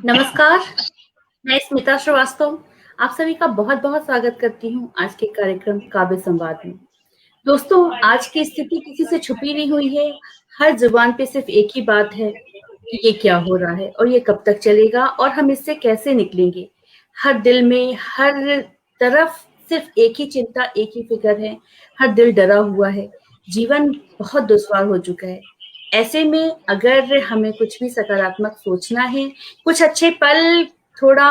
नमस्कार, मैं स्मिता श्रीवास्तव आप सभी का बहुत-बहुत स्वागत करती हूँ आज के कार्यक्रम काव्य संवाद में। दोस्तों, आज की स्थिति किसी से छुपी नहीं हुई है, हर ज़ुबान पे सिर्फ़ एक ही बात है कि ये क्या हो रहा है और ये कब तक चलेगा और हम इससे कैसे निकलेंगे? हर दिल में, हर तरफ सिर्फ़ एक ही चिंता, एक ही फ़िक्र है, हर दिल डरा हुआ है, जीवन बहुत दुश्वार हो चुका है। ऐसे में अगर हमें कुछ भी सकारात्मक सोचना है, कुछ अच्छे पल थोड़ा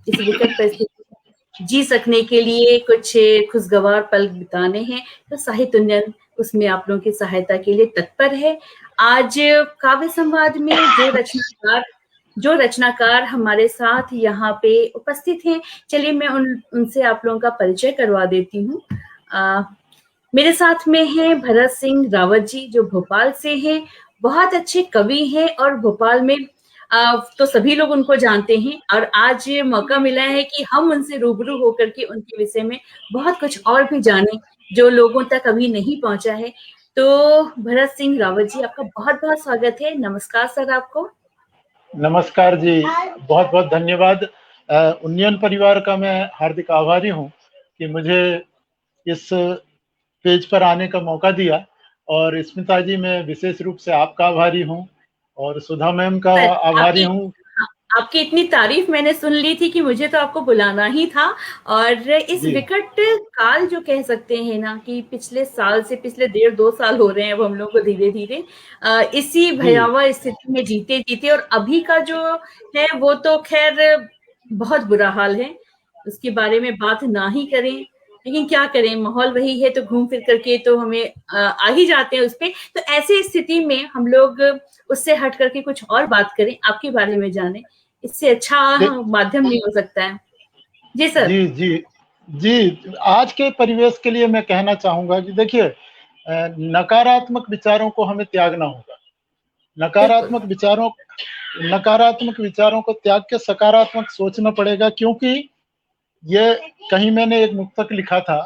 इस विकट परिस्थिति में जी सकने के लिए कुछ खुशगवार पल बिताने हैं, तो साहित्य उन्नयन उसमें आप लोगों की सहायता के लिए तत्पर है। आज काव्य संवाद में जो रचनाकार हमारे साथ यहाँ पे उपस्थित हैं, चलिए मैं उनसे आप लोगों का परिचय करवा देती हूँ। मेरे साथ में हैं भरत सिंह रावत जी जो भोपाल से हैं, बहुत अच्छे कवि हैं और भोपाल में तो सभी लोग उनको जानते हैं और आज मौका मिला है कि हम उनसे रूबरू होकर के उनके विषय में बहुत कुछ और भी जानें जो लोगों तक अभी नहीं पहुंचा है। तो भरत सिंह रावत जी आपका बहुत-बहुत स्वागत है। नमस्कार सर आपको। नमस्कार जी, बहुत-बहुत धन्यवाद। उन्नयन परिवार का मैं हार्दिक आभारी हूँ कि मुझे इस पेज पर आने का मौका दिया और स्मिता जी मैं विशेष रूप से आपका आभारी हूँ और सुधा मैम का सर, आभारी हूँ। आपकी इतनी तारीफ मैंने सुन ली थी कि मुझे तो आपको बुलाना ही था और इस जी, विकट काल जो कह सकते हैं ना कि पिछले साल से पिछले 1.5-2 साल हो रहे हैं अब हम लोग को धीरे-धीरे इसी जी, भयावह स्थिति में जीते-जीते और अभी का जो है वो तो खैर बहुत बुरा हाल है। उसके बारे में बात ना ही करें, लेकिन क्या करें माहौल वही है तो घूम फिर करके तो हमें आ ही जाते हैं उसपे। तो ऐसी स्थिति में हम लोग उससे हट करके कुछ और बात करें, आपके बारे में जानें। इससे अच्छा दे माध्यम नहीं हो सकता है। जी सर। जी, जी, जी, आज के परिवेश के लिए मैं कहना चाहूँगा कि देखिए नकारात्मक विचारों को हमें त्यागना होगा। बिल्कुल। नकारात्मक विचारों नकारात्मक विचारों को त्याग के सकारात्मक सोचना पड़ेगा क्योंकि ये कहीं मैंने एक मुक्तक लिखा था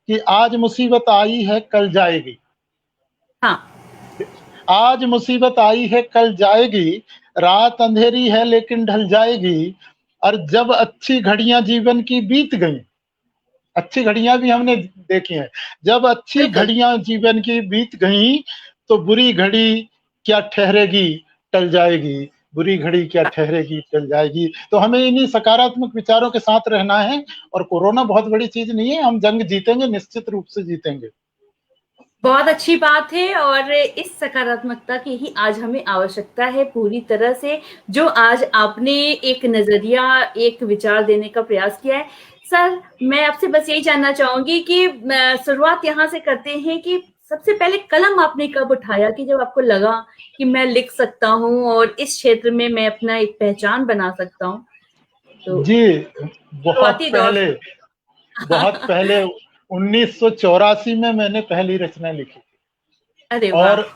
कि आज मुसीबत आई है कल जाएगी। हाँ। आज मुसीबत आई है कल जाएगी, रात अंधेरी है लेकिन ढल जाएगी और जब अच्छी घड़ियां जीवन की बीत गई, अच्छी घड़ियां भी हमने देखी हैं, जब अच्छी बिल्कुल। घड़ियां जीवन की बीत गई तो बुरी घड़ी क्या ठहरेगी टल जाएगी, बुरी घड़ी क्या ठहरेगी टल जाएगी। तो हमें इन्हीं सकारात्मक विचारों के साथ रहना है और कोरोना बहुत बड़ी चीज नहीं है, हम जंग जीतेंगे, निश्चित रूप से जीतेंगे। बहुत अच्छी बात है और इस सकारात्मकता की ही आज हमें आवश्यकता है पूरी तरह से, जो आज आपने एक नज़रिया, एक विचार देने का प्रयास किया है। सर, मैं आपसे बस यही जानना चाहूँगी कि शुरुआत यहाँ से करते हैं कि सबसे पहले कलम आपने कब उठाया कि जब आपको लगा कि मैं लिख सकता हूँ और इस क्षेत्र में मैं अपना एक पहचान बना सकता हूँ? तो जी, बहुत शुरुआती दौर पहले बहुत पहले 1984 में मैंने पहली रचना लिखी अरे वाह! और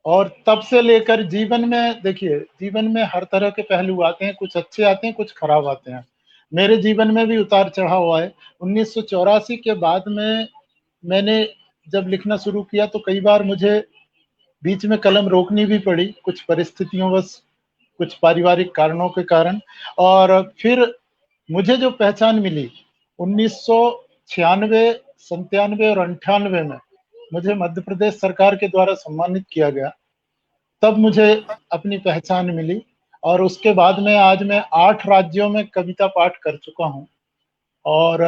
और तब से लेकर जीवन में देखिए, जीवन में हर तरह के पहलू आते हैं, कुछ अच्छे आते हैं, कुछ खराब आते हैं। मेरे जीवन में भी उतार-चढ़ाव हुआ है। 1984 के बाद में मैंने जब लिखना शुरू किया तो कई बार मुझे बीच में कलम रोकनी भी पड़ी, कुछ परिस्थितियों कुछ पारिवारिक कारणों के कारण और फिर मुझे जो पहचान मिली 1996, 97 और 98 में मुझे मध्य प्रदेश सरकार के द्वारा सम्मानित किया गया। तब मुझे अपनी पहचान मिली और उसके बाद में आज मैं 8 राज्यों में कविता पाठ कर चुका हूँ और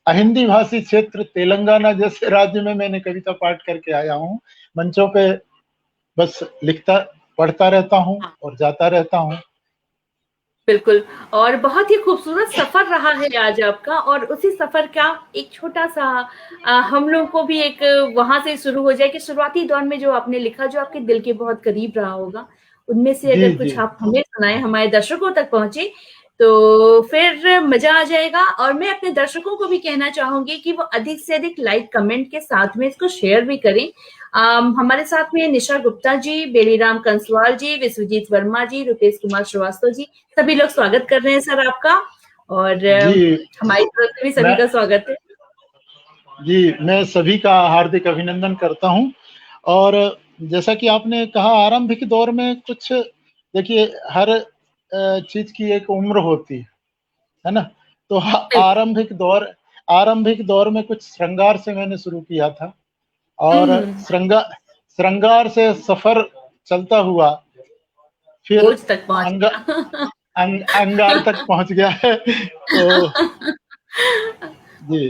अहिंदी भाषी क्षेत्र तेलंगाना जैसे राज्य में मैंने कविता पाठ करके आया हूँ। मंचों पे बस लिखता पढ़ता रहता हूँ और जाता रहता हूँ। बिल्कुल और बहुत ही खूबसूरत सफ़र रहा है आज आपका और उसी सफ़र का एक छोटा-सा हम लोग को भी एक वहाँ से शुरू हो जाए कि शुरुआती दौर में जो आपने लिखा, जो आपके दिल के बहुत करीब रहा होगा, उनमें से जी, अगर जी। कुछ आप हमें सुनाएँ, हमारे दर्शकों तक पहुँचे, तो फिर मज़ा आ जाएगा और मैं अपने दर्शकों को भी कहना चाहूँगी कि वो अधिक से अधिक लाइक, कमेंट के साथ में इसको शेयर भी करें। हमारे साथ में निशा गुप्ता जी, बेलीराम कंसवाल जी, विश्वजीत वर्मा जी, रुपेश कुमार श्रीवास्तव जी, सभी लोग स्वागत कर रहे हैं सर आपका और जी, हमारी तरफ से भी सभी मैं का स्वागत है। मैं सभी का हार्दिक अभिनंदन करता हूँ और जैसा कि आपने कहा आरंभिक दौर में कुछ देखिए हर चीज की एक उम्र होती है ना। तो बिल्कुल। आरंभिक दौर में कुछ श्रृंगार से मैंने शुरू किया था, और हम्म। श्रृंगार से सफर चलता हुआ फिर ओज तक पहुंच अंग, गया। अंगार तक पहुंच गया है। तो जी,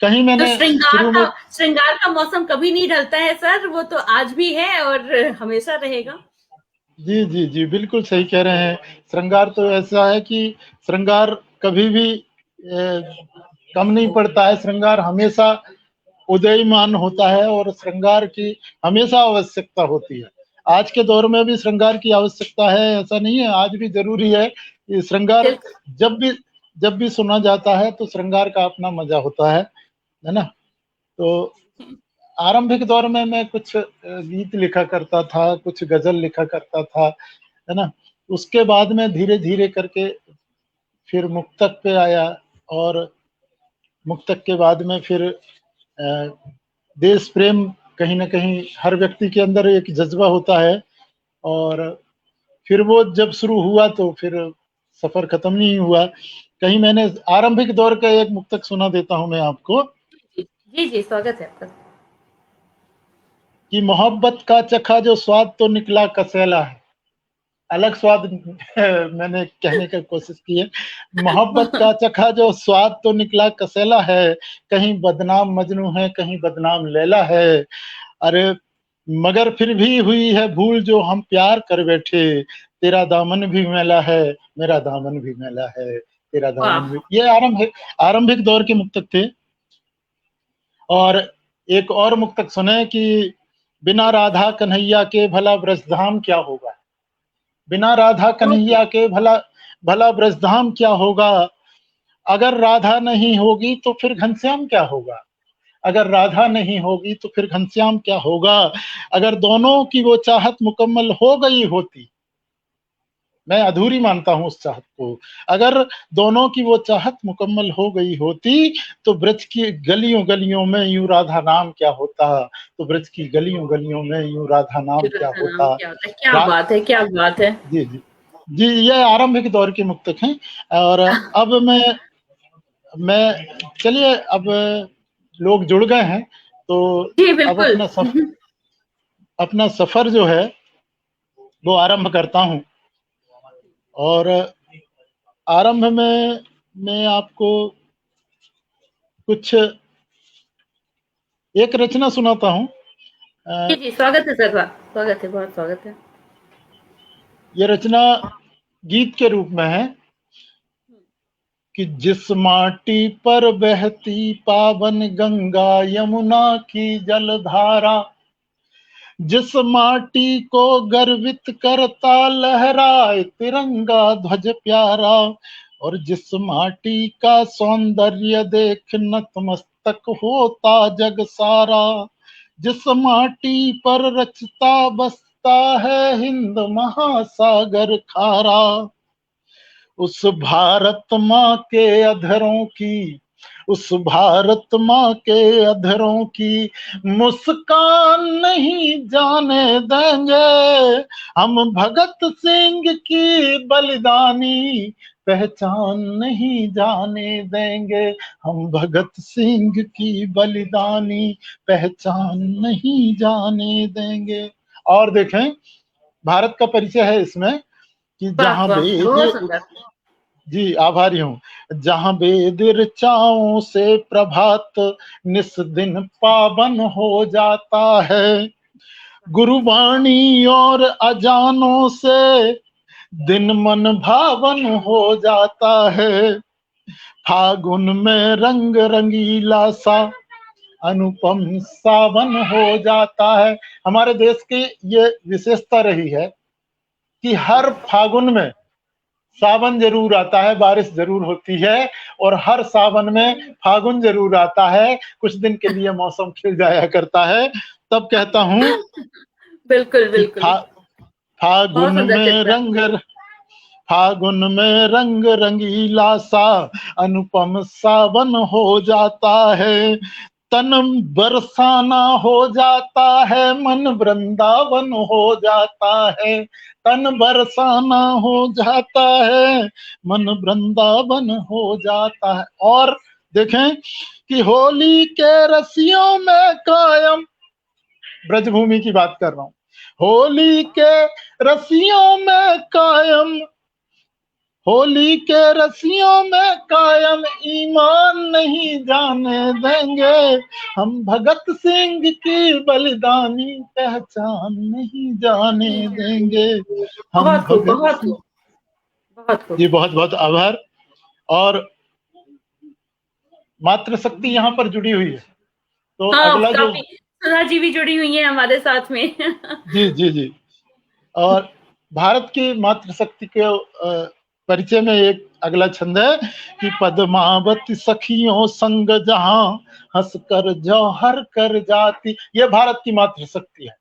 कहीं तो मैंने शुरू में श्रृंगार का मौसम कभी नहीं ढलता है सर, वो तो आज भी है और हमेशा रहेगा। जी, जी, जी, बिल्कुल सही कह रहे हैं। श्रृंगार तो ऐसा है कि श्रृंगार कभी भी कम नहीं पड़ता है, श्रृंगार हमेशा उदयमान होता है और श्रृंगार की हमेशा आवश्यकता होती है। आज के दौर में भी श्रृंगार की आवश्यकता है, ऐसा नहीं है, आज भी ज़रूरी है। ये श्रृंगार बिल्कुल। जब भी जब भी सुना जाता है तो श्रृंगार का अपना मज़ा होता है ना? तो आरंभिक दौर में मैं कुछ गीत लिखा करता था, कुछ गज़ल लिखा करता था, है ना? उसके बाद में धीरे-धीरे करके फिर मुक्तक पे आया, और मुक्तक के बाद में फिर देश प्रेम, कहीं न कहीं हर व्यक्ति के अंदर एक जज़्बा होता है, और फिर वो जब शुरू हुआ तो फिर सफ़र खत्म नहीं हुआ। कहीं मैंने आरंभिक दौर का एक मुक्तक सुना देता हूँ मैं आपको, जी जी, स्वागत है आपका। कि मोहब्बत का चखा जो स्वाद तो निकला कसेला है। अलग स्वाद मैंने कहने की कोशिश की है। मोहब्बत का चखा जो स्वाद तो निकला कसेला है, कहीं बदनाम मजनू है, कहीं बदनाम लैला है। अरे मगर फिर भी हुई है भूल जो हम प्यार कर बैठे, तेरा दामन भी मैला है, मेरा दामन भी मैला है, तेरा दामन वाह। भी। ये आरंभिक दौर के मुक्तक थे। और एक और मुक्तक सुने कि बिना राधा कन्हैया के भला ब्रजधाम क्या होगा। बिना राधा कन्हैया के भला भला ब्रजधाम क्या होगा। अगर राधा नहीं होगी तो फिर घनश्याम क्या होगा। अगर राधा नहीं होगी तो फिर घनश्याम क्या होगा। अगर दोनों की वो चाहत मुकम्मल हो गई होती, मैं अधूरी मानता हूँ उस चाहत को। अगर दोनों की वो चाहत मुकम्मल हो गई होती तो ब्रज की गलियों-गलियों में यूँ राधा नाम क्या होता। तो ब्रज की गलियों-गलियों में यूँ राधा नाम क्या नाम होता। क्या होता है? क्या रा बात है, क्या बात है। जी, जी। जी, ये आरंभिक दौर के मुक्तक हैं। और अब मैं चलिए, अब लोग जुड़ गए हैं, तो जी अब बिल्कुल। अपना सफ़र जो है वो आरंभ करता हूँ। और आरंभ में मैं आपको कुछ एक रचना सुनाता हूँ। जी जी, स्वागत है सर, स्वागत है, बहुत स्वागत है। ये रचना गीत के रूप में है कि जिस माटी पर बहती पावन गंगा यमुना की जलधारा, जिस माटी को गर्वित करता लहराए तिरंगा ध्वज प्यारा, और जिस माटी का सौंदर्य देख नतमस्तक होता जग सारा, जिस माटी पर रचता बसता है हिंद महासागर खारा, उस भारत माँ के अधरों की, उस भारत माँ के अधरों की मुस्कान नहीं जाने देंगे हम। भगत सिंह की बलिदानी पहचान नहीं जाने देंगे हम। भगत सिंह की बलिदानी पहचान नहीं जाने देंगे। और देखें, भारत का परिचय है इसमें कि वाह जहां वाह, बहुत वेद, सुंदर। जी आभारी हूँ, जहां वेद ऋचाओं से प्रभात निस दिन पावन हो जाता है, गुरुवाणी और अजानों से दिन मन भावन हो जाता है। फागुन में रंग रंगीला सा अनुपम सावन हो जाता है। हमारे देश की ये विशेषता रही है कि हर फागुन में सावन जरूर आता है, बारिश जरूर होती है, और हर सावन में फागुन जरूर आता है, कुछ दिन के लिए मौसम खिल जाया करता है। तब कहता हूँ बिल्कुल कि बिल्कुल। बहुत फागुन सुंदर में चित्र। फागुन में रंग रंगीला सा अनुपम सावन हो जाता है। तन बरसाना हो जाता है, मन वृंदावन हो जाता है। तन बरसाना हो जाता है, मन वृंदावन हो जाता है। और देखें कि होली के रसियों में कायम, ब्रजभूमि की बात कर रहा हूं, होली के रसियों में कायम, होली के रसियों में कायम, ईमान नहीं जाने देंगे हम, भगत सिंह की बलिदानी पहचान नहीं जाने देंगे हम, बहुत खूब, भगत बहुत सिंह। खूब, बहुत खूब। जी बहुत बहुत आभार। और मातृशक्ति यहाँ पर जुड़ी हुई है, तो हाँ, अगला जो, काफी सुधा जी भी जुड़ी हुई हैं हमारे साथ में। जी जी जी, और भारत की मातृशक्ति के परिचय में एक अगला छंद है कि पद्मावती सखियों संग जहां हंस कर जौहर कर जाती, ये भारत की मातृशक्ति है।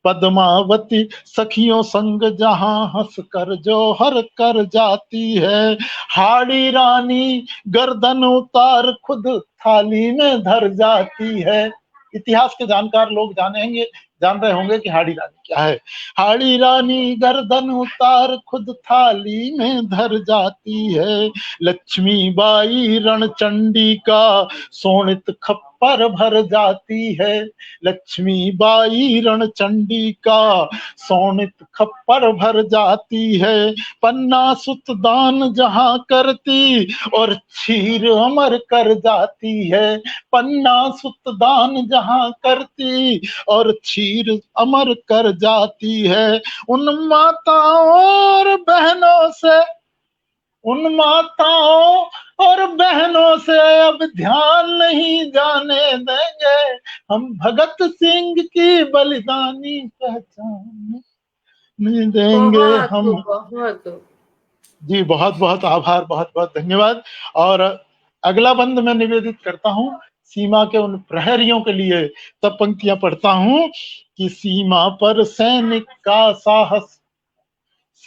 पद्मावती सखियों संग जहां हंस कर जौहर कर जाती है, हाड़ी रानी गर्दन उतार खुद थाली में धर जाती है। इतिहास के जानकार लोग जान रहे होंगे कि हाड़ी रानी क्या है। हाड़ी रानी गर्दन उतार खुद थाली में धर जाती है, लक्ष्मीबाई रणचंडी का सोनित खप्पर भर जाती है, लक्ष्मीबाई रणचंडी का सोनित खप्पर भर जाती है। पन्ना सुत दान जहां करती और क्षीर अमर कर जाती है, पन्ना सुत दान जहां करती और क्षीर अमर कर जाती है। उन माताओं और बहनों से, उन माताओं और बहनों से अब ध्यान नहीं जाने देंगे हम, भगत सिंह की बलिदानी पहचान नहीं देंगे बहुत हम। खूब, बहुत खूब। जी बहुत बहुत आभार, बहुत बहुत धन्यवाद। और अगला बंद मैं निवेदित करता हूँ सीमा के उन प्रहरियों के लिए। तब पंक्तियां पढ़ता हूँ कि सीमा पर सैनिक का साहस,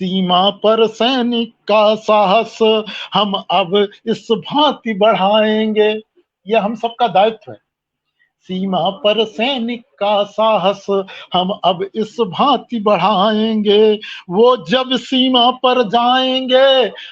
सीमा पर सैनिक का साहस हम अब इस भांति बढ़ाएंगे, ये हम सबका दायित्व है। सीमा पर सैनिक का साहस हम अब इस भांति बढ़ाएंगे, वो जब सीमा पर जाएंगे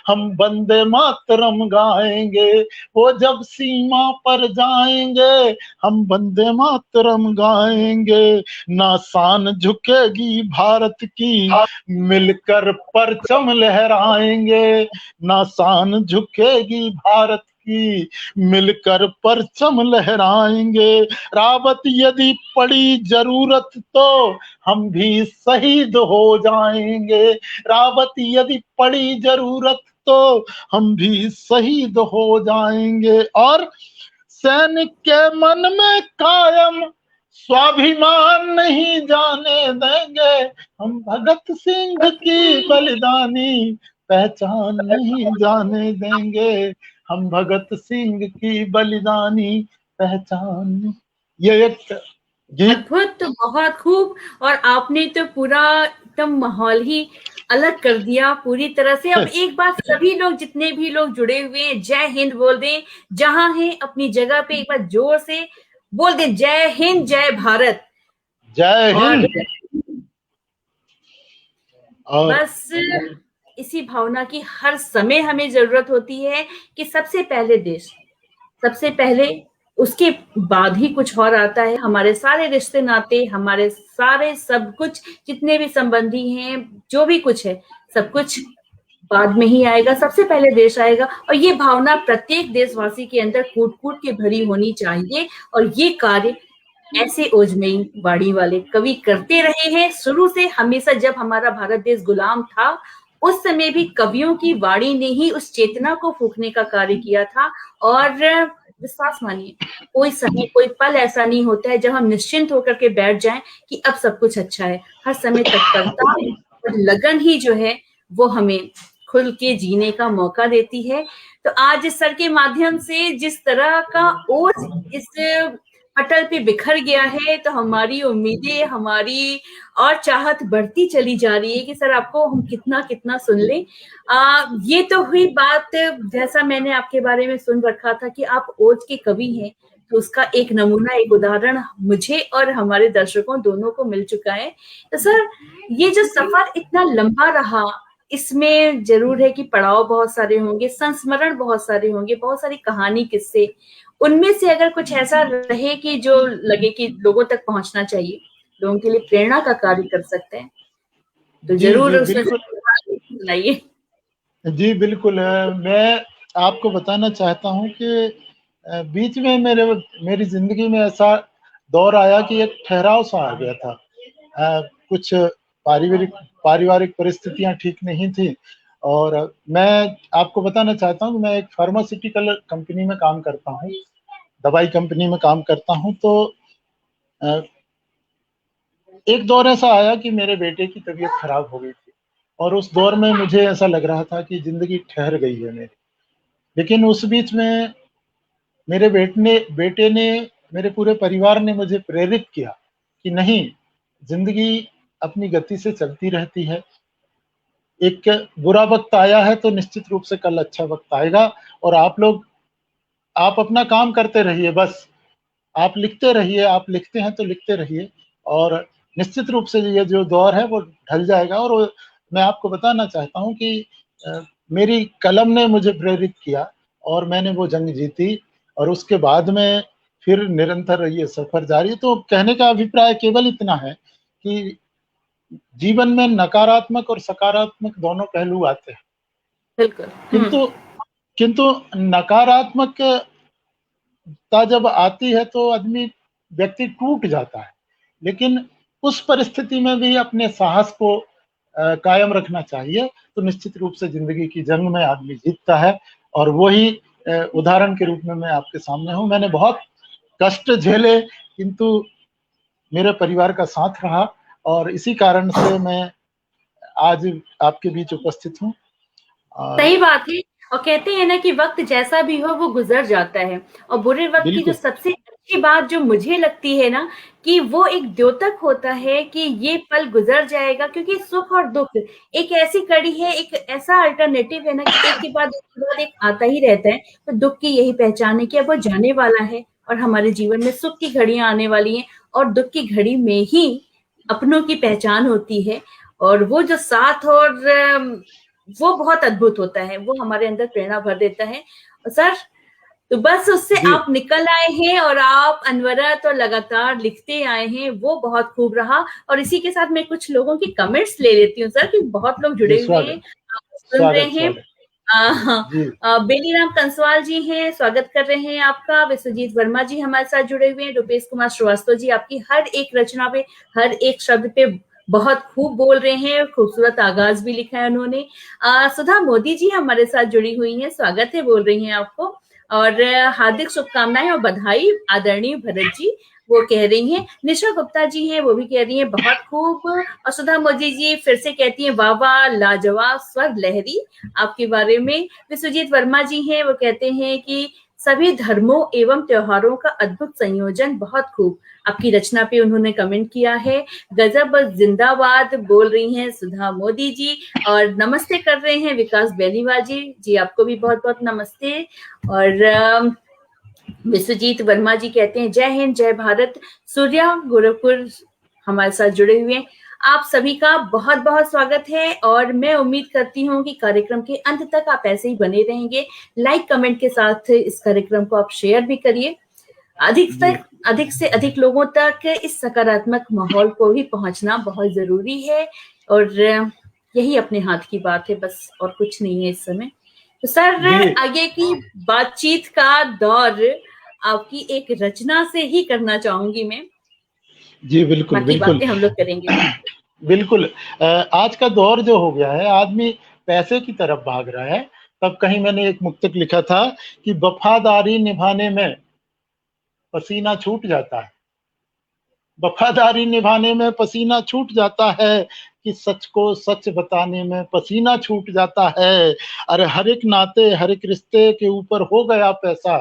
हम वंदे मातरम गाएंगे, वो जब सीमा पर जाएंगे हम वंदे मातरम गाएंगे। ना शान झुकेगी भारत की, मिलकर परचम लहराएंगे, ना शान झुकेगी भारत की, मिलकर परचम लहराएंगे। रावत यदि पड़ी जरूरत तो हम भी शहीद हो जाएंगे, रावत यदि पड़ी जरूरत तो हम भी शहीद हो जाएंगे। और सैनिक के मन में कायम स्वाभिमान नहीं जाने देंगे हम, भगत सिंह की बलिदानी पहचान नहीं जाने देंगे हम, भगत सिंह की बलिदानी पहचान। ये एक गीत। अद्भुत, बहुत खूब। और आपने तो पूरा एकदम माहौल ही अलग कर दिया पूरी तरह से। अब एक बार सभी लोग, जितने भी लोग जुड़े हुए हैं, जय हिंद बोल दें, जहां हैं अपनी जगह पे, एक बार जोर से बोल दें, जय हिंद, जय भारत। जय और हिंद। और बस इसी भावना की हर समय हमें जरूरत होती है कि सबसे पहले देश, सबसे पहले, उसके बाद ही कुछ और आता है। हमारे सारे रिश्ते नाते, हमारे सारे सब कुछ, जितने भी संबंधी हैं, जो भी कुछ है, सब कुछ बाद में ही आएगा। सबसे पहले देश आएगा। और ये भावना प्रत्येक देशवासी के अंदर कूट कूट के भरी होनी चाहिए। और ये कार्य ऐसे ओजमई वाड़ी वाले कवि करते रहे हैं शुरू से। हमेशा जब हमारा भारत देश गुलाम था, उस समय भी कवियों की वाणी ने ही उस चेतना को फूंकने का कार्य किया था। और विश्वास मानिए, कोई समय, कोई पल ऐसा नहीं होता है जब हम निश्चिंत होकर के बैठ जाएं कि अब सब कुछ अच्छा है। हर समय तत्परता और लगन ही जो है वो हमें खुल के जीने का मौका देती है। तो आज इस सर के माध्यम से जिस तरह का ओज इस पटल पे बिखर गया है, तो हमारी उम्मीदें, हमारी और चाहत बढ़ती चली जा रही है कि सर आपको हम कितना कितना सुन लें। ये तो हुई बात, जैसा मैंने आपके बारे में सुन रखा था कि आप ओज के कवि हैं, तो उसका एक नमूना, एक उदाहरण मुझे और हमारे दर्शकों दोनों को मिल चुका है। तो सर, ये जो सफर इतना लंबा रहा, इसमें जरूर है कि पड़ाव बहुत सारे होंगे, संस्मरण बहुत सारे होंगे, बहुत सारी कहानी, किस्से, उनमें से अगर कुछ ऐसा रहे कि जो लगे कि लोगों तक पहुंचना चाहिए, लोगों के लिए प्रेरणा का कार्य कर सकते हैं, तो जी जरूर जी उसमें बिल्कुल। सुनाइए। जी बिल्कुल, मैं आपको बताना चाहता हूँ कि बीच में मेरी जिंदगी में ऐसा दौर आया कि एक ठहराव सा आ गया था। कुछ पारिवारिक पारिवारिक परिस्थितियां ठीक नहीं थी, और मैं आपको बताना चाहता हूँ कि मैं एक फार्मास्यूटिकल कंपनी में काम करता हूँ, दवाई कंपनी में काम करता हूँ। तो अ, एक दौर ऐसा आया कि मेरे बेटे की तबीयत खराब हो गई थी, और उस दौर में मुझे ऐसा लग रहा था कि जिंदगी ठहर गई है मेरी। लेकिन उस बीच में मेरे बेटे ने, मेरे पूरे परिवार ने मुझे प्रेरित किया कि नहीं, जिंदगी अपनी गति से चलती रहती है। एक बुरा वक्त आया है तो निश्चित रूप से कल अच्छा वक्त आएगा, और आप अपना काम करते रहिए, बस आप लिखते रहिए, आप लिखते हैं तो लिखते रहिए, और निश्चित रूप से ये जो दौर है वो ढल जाएगा। और मैं आपको बताना चाहता हूँ कि मेरी कलम ने मुझे प्रेरित किया, और मैंने वो जंग जीती, और उसके बाद में फिर निरंतर ये सफर जारी है। तो कहने का अभिप्राय केवल इतना है कि जीवन में नकारात्मक और सकारात्मक दोनों पहलू आते हैं, बिल्कुल। किंतु किंतु नकारात्मकता जब आती है तो व्यक्ति टूट जाता है, लेकिन उस परिस्थिति में भी अपने साहस को कायम रखना चाहिए, तो निश्चित रूप से जिंदगी की जंग में आदमी जीतता है। और वही उदाहरण के रूप में मैं आपके सामने हूँ। मैंने बहुत कष्ट झेले, किंतु मेरे परिवार का साथ रहा, और इसी कारण से मैं आज आपके बीच उपस्थित हूँ। और सही बात है। और कहते हैं ना कि वक्त जैसा भी हो वो गुजर जाता है, और बुरे वक्त की जो बिल्कुल सबसे अच्छी बात जो मुझे लगती है ना, कि वो एक द्योतक होता है कि ये पल गुजर जाएगा, क्योंकि सुख और दुख एक ऐसी कड़ी है, एक ऐसा अल्टरनेटिव है ना कि एक आता ही रहता है। तो दुख की यही पहचान है कि अब वो जाने वाला है, और हमारे जीवन में सुख की घड़ियां आने वाली हैं, और दुख की घड़ी में ही अपनों की पहचान होती है। और वो जो साथ, और वो बहुत अद्भुत होता है, वो हमारे अंदर प्रेरणा भर देता है। सर, तो बस उससे जी आप निकल आए हैं, और आप अनवरत और लगातार लिखते आए हैं, वो बहुत खूब रहा। और इसी के साथ मैं कुछ लोगों की कमेंट्स ले लेती हूँ सर, कि बहुत लोग जी, जुड़े हुए हैं, स्वागत आप सुन रहे स्वागत हैं। स्वागत। जी बेलीराम कंसवाल जी हैं, स्वागत कर रहे हैं आपका। विश्वजीत वर्मा जी हमारे साथ जुड़े हुए हैं। रुपेश कुमार श्रीवास्तव जी आपकी हर एक रचना पे, हर एक शब्द पे बहुत खूब बोल रहे हैं, खूबसूरत आगाज भी लिखा है उन्होंने। सुधा मोदी जी हमारे साथ जुड़ी हुई हैं, स्वागत है बोल रही हैं आपको, और हार्दिक शुभकामनाएं और बधाई आदरणीय भरत जी, वो कह रही हैं। निशा गुप्ता जी हैं, वो भी कह रही हैं बहुत खूब। और सुधा मोदी जी फिर से कहती हैं वाह वाह, लाजवाब, स्वर्ग लहरी आपके बारे में। विश्वजीत वर्मा जी हैं, वो कहते हैं कि सभी धर्मों एवं त्योहारों का अद्भुत संयोजन, बहुत खूब। आपकी रचना पे उन्होंने कमेंट किया है। गजब जिंदाबाद बोल रही हैं सुधा मोदी जी, और नमस्ते कर रहे हैं विकास बेनीवाल जी आपको भी बहुत बहुत नमस्ते। और विश्वजीत वर्मा जी कहते हैं जय हिंद जय भारत। सूर्या गोरखपुर हमारे साथ जुड़े हुए हैं। आप सभी का बहुत बहुत स्वागत है, और मैं उम्मीद करती हूँ कि कार्यक्रम के अंत तक आप ऐसे ही बने रहेंगे। लाइक कमेंट के साथ इस कार्यक्रम को आप शेयर भी करिए, जी अधिक से अधिक लोगों तक इस सकारात्मक माहौल को भी पहुंचना बहुत जरूरी है। और यही अपने हाथ की बात है, बस और कुछ नहीं है इस समय। तो सर, जी आगे की बातचीत का दौर आपकी एक रचना से ही करना चाहूंगी मैं, जी बिल्कुल बाकी बिल्कुल। बातें हम लोग करेंगे। बिल्कुल, आज का दौर जो हो गया है, आदमी पैसे की तरफ भाग रहा है। तब कहीं मैंने एक मुक्तक लिखा था कि वफादारी निभाने में पसीना छूट जाता है, वफादारी निभाने में पसीना छूट जाता है, कि सच को सच बताने में पसीना छूट जाता है। अरे हर एक नाते हर एक रिश्ते के ऊपर हो गया पैसा,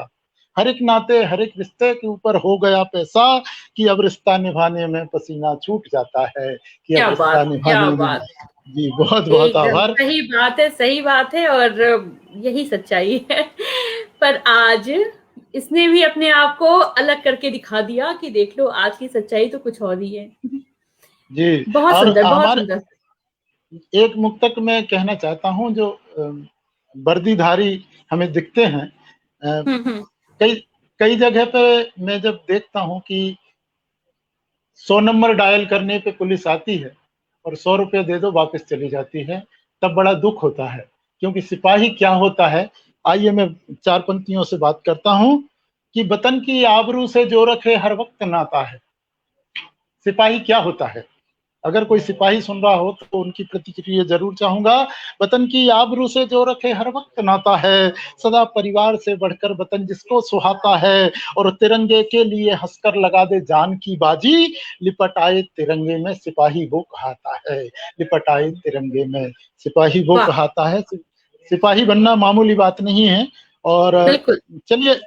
हर एक नाते हर एक रिश्ते के ऊपर हो गया पैसा, कि अब रिश्ता निभाने में पसीना छूट जाता है, कि अब क्या रिश्ता बात, क्या निभाने में। बात। जी बहुत बहुत एकदम आभार। सही बात है, सही बात है, और यही सच्चाई है। पर आज इसने भी अपने आप को अलग करके दिखा दिया कि देख लो आज की सच्चाई तो कुछ और ही है। जी। बहुत और सुंदर, बहुत हमारे सुंदर। एक मुक्तक मैं कहना चाहता हूँ जो वर्दीधारी हमें दिखते हैं। हम्म। कई कई जगह पे मैं जब देखता हूँ कि 100 नंबर डायल करने पे पुलिस आती है और 100 रुपए दे दो वापस चली जाती है, तब बड़ा दुख होता है। क्योंकि सिपाही क्या होता है, आइए मैं 4 पंक्तियों से बात करता हूँ कि वतन की आबरू से जो रखे हर वक्त नाता है। सिपाही क्या होता है? अगर कोई सिपाही सुन रहा हो तो उनकी प्रतिक्रिया जरूर चाहूंगा। वतन की आबरू से जो रखे हर वक्त नाता है, सदा परिवार से बढ़कर वतन जिसको सुहाता है, और तिरंगे के लिए हंसकर लगा दे जान की बाजी, लिपट आए तिरंगे में सिपाही वो कहाता है। लिपट आए तिरंगे में सिपाही वो वाह, कहाता है। सिपाही बनना मामूली बात नहीं है। और बिल्कुल। चलिए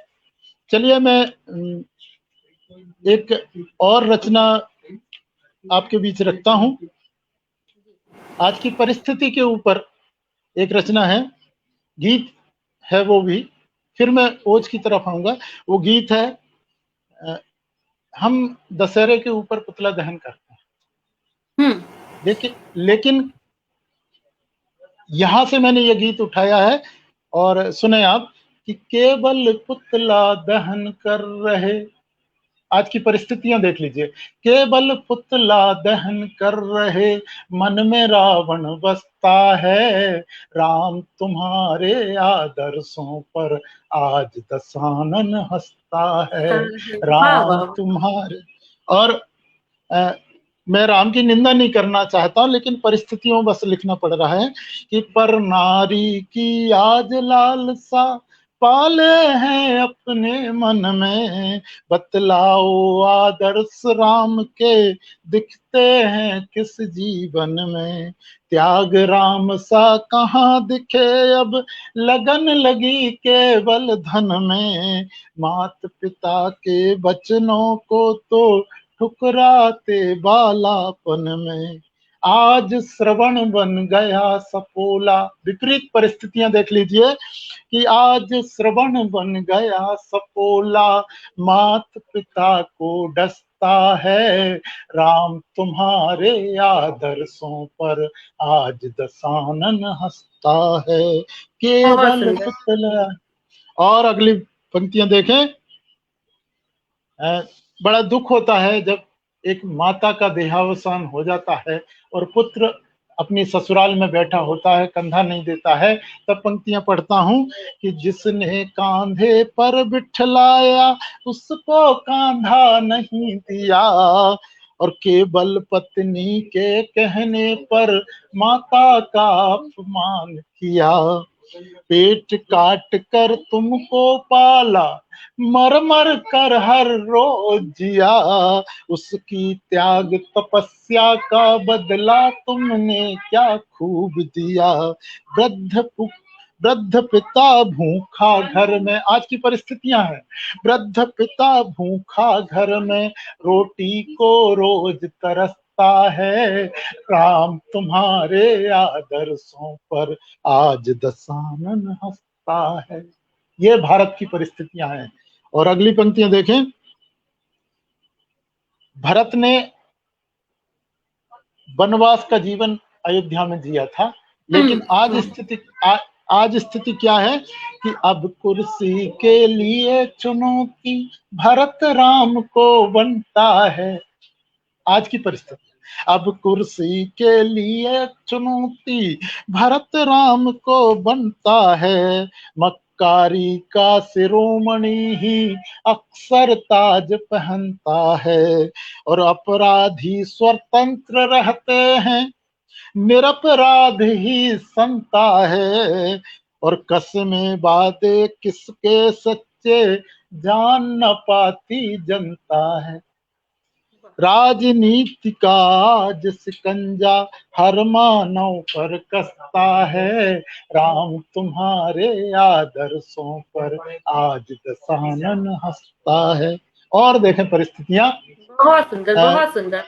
चलिए मैं एक और रचना आपके बीच रखता हूं। आज की परिस्थिति के ऊपर एक रचना है, गीत है वो भी। फिर मैं ओज की तरफ आऊंगा। वो गीत है, अ, हम दशहरे के ऊपर पुतला दहन करते हैं, हम्म। लेकिन यहां से मैंने ये गीत उठाया है। और सुने आप कि केवल पुतला दहन कर रहे, आज की परिस्थितियां देख लीजिए। केवल पुतला दहन कर रहे, मन में रावण बसता है। राम तुम्हारे आदर्शों पर आज दशानन हंसता है। वाह राम वाह। तुम्हारे, और अ, मैं राम की निंदा नहीं करना चाहता, लेकिन परिस्थितियों बस लिखना पड़ रहा है कि पर नारी की आज लालसा पाले हैं अपने मन में, बतलाओ आदर्श राम के दिखते हैं किस जीवन में। त्याग राम सा कहाँ दिखे अब, लगन लगी केवल धन में। मात पिता के वचनों को तो ठुकराते बालापन में, आज श्रवण बन गया सपोला। विपरीत परिस्थितियां देख लीजिए कि आज श्रवण बन गया सपोला, मात पिता को डसता है। राम तुम्हारे आदर्शों पर आज दशानन हंसता है। बहुत केवल सुंदर। पुतला। और अगली पंक्तियां देखें। बड़ा दुख होता है जब एक माता का देहावसान हो जाता है और पुत्र अपनी ससुराल में बैठा होता है, कंधा नहीं देता है। तब पंक्तियां पढ़ता हूं कि जिसने कांधे पर बिठलाया उसको कांधा नहीं दिया, और केवल पत्नी के कहने पर माता का अपमान किया। पेट काट कर तुमको पाला, मर मर कर हर रोज जिया, उसकी त्याग तपस्या का बदला तुमने क्या खूब दिया। वृद्ध वृद्ध पिता भूखा घर में, आज की परिस्थितियां हैं, वृद्ध पिता भूखा घर में रोटी को रोज तरसता है। राम तुम्हारे आदर्शों पर आज दशानन हंसता है। ये भारत की परिस्थितियां हैं। और अगली पंक्तियां देखें। भरत ने वनवास का जीवन अयोध्या में जिया था, लेकिन आज स्थिति क्या है कि अब कुर्सी के लिए चुनौती भरत राम को बनता है। आज की परिस्थिति, अब कुर्सी के लिए चुनौती भरत राम को बनता है। मक्कारी का शिरोमणि ही अक्सर ताज पहनता है, और अपराधी स्वतंत्र रहते हैं, निरपराध ही संता है। और कसमें वादे किसके सच्चे जान न पाती जनता है। राजनीति का आज शिकंजा हर मानव पर कसता है। राम तुम्हारे आदर्शों पर आज दशानन हंसता है। और देखें परिस्थितियां, बहुत सुंदर, बहुत सुंदर।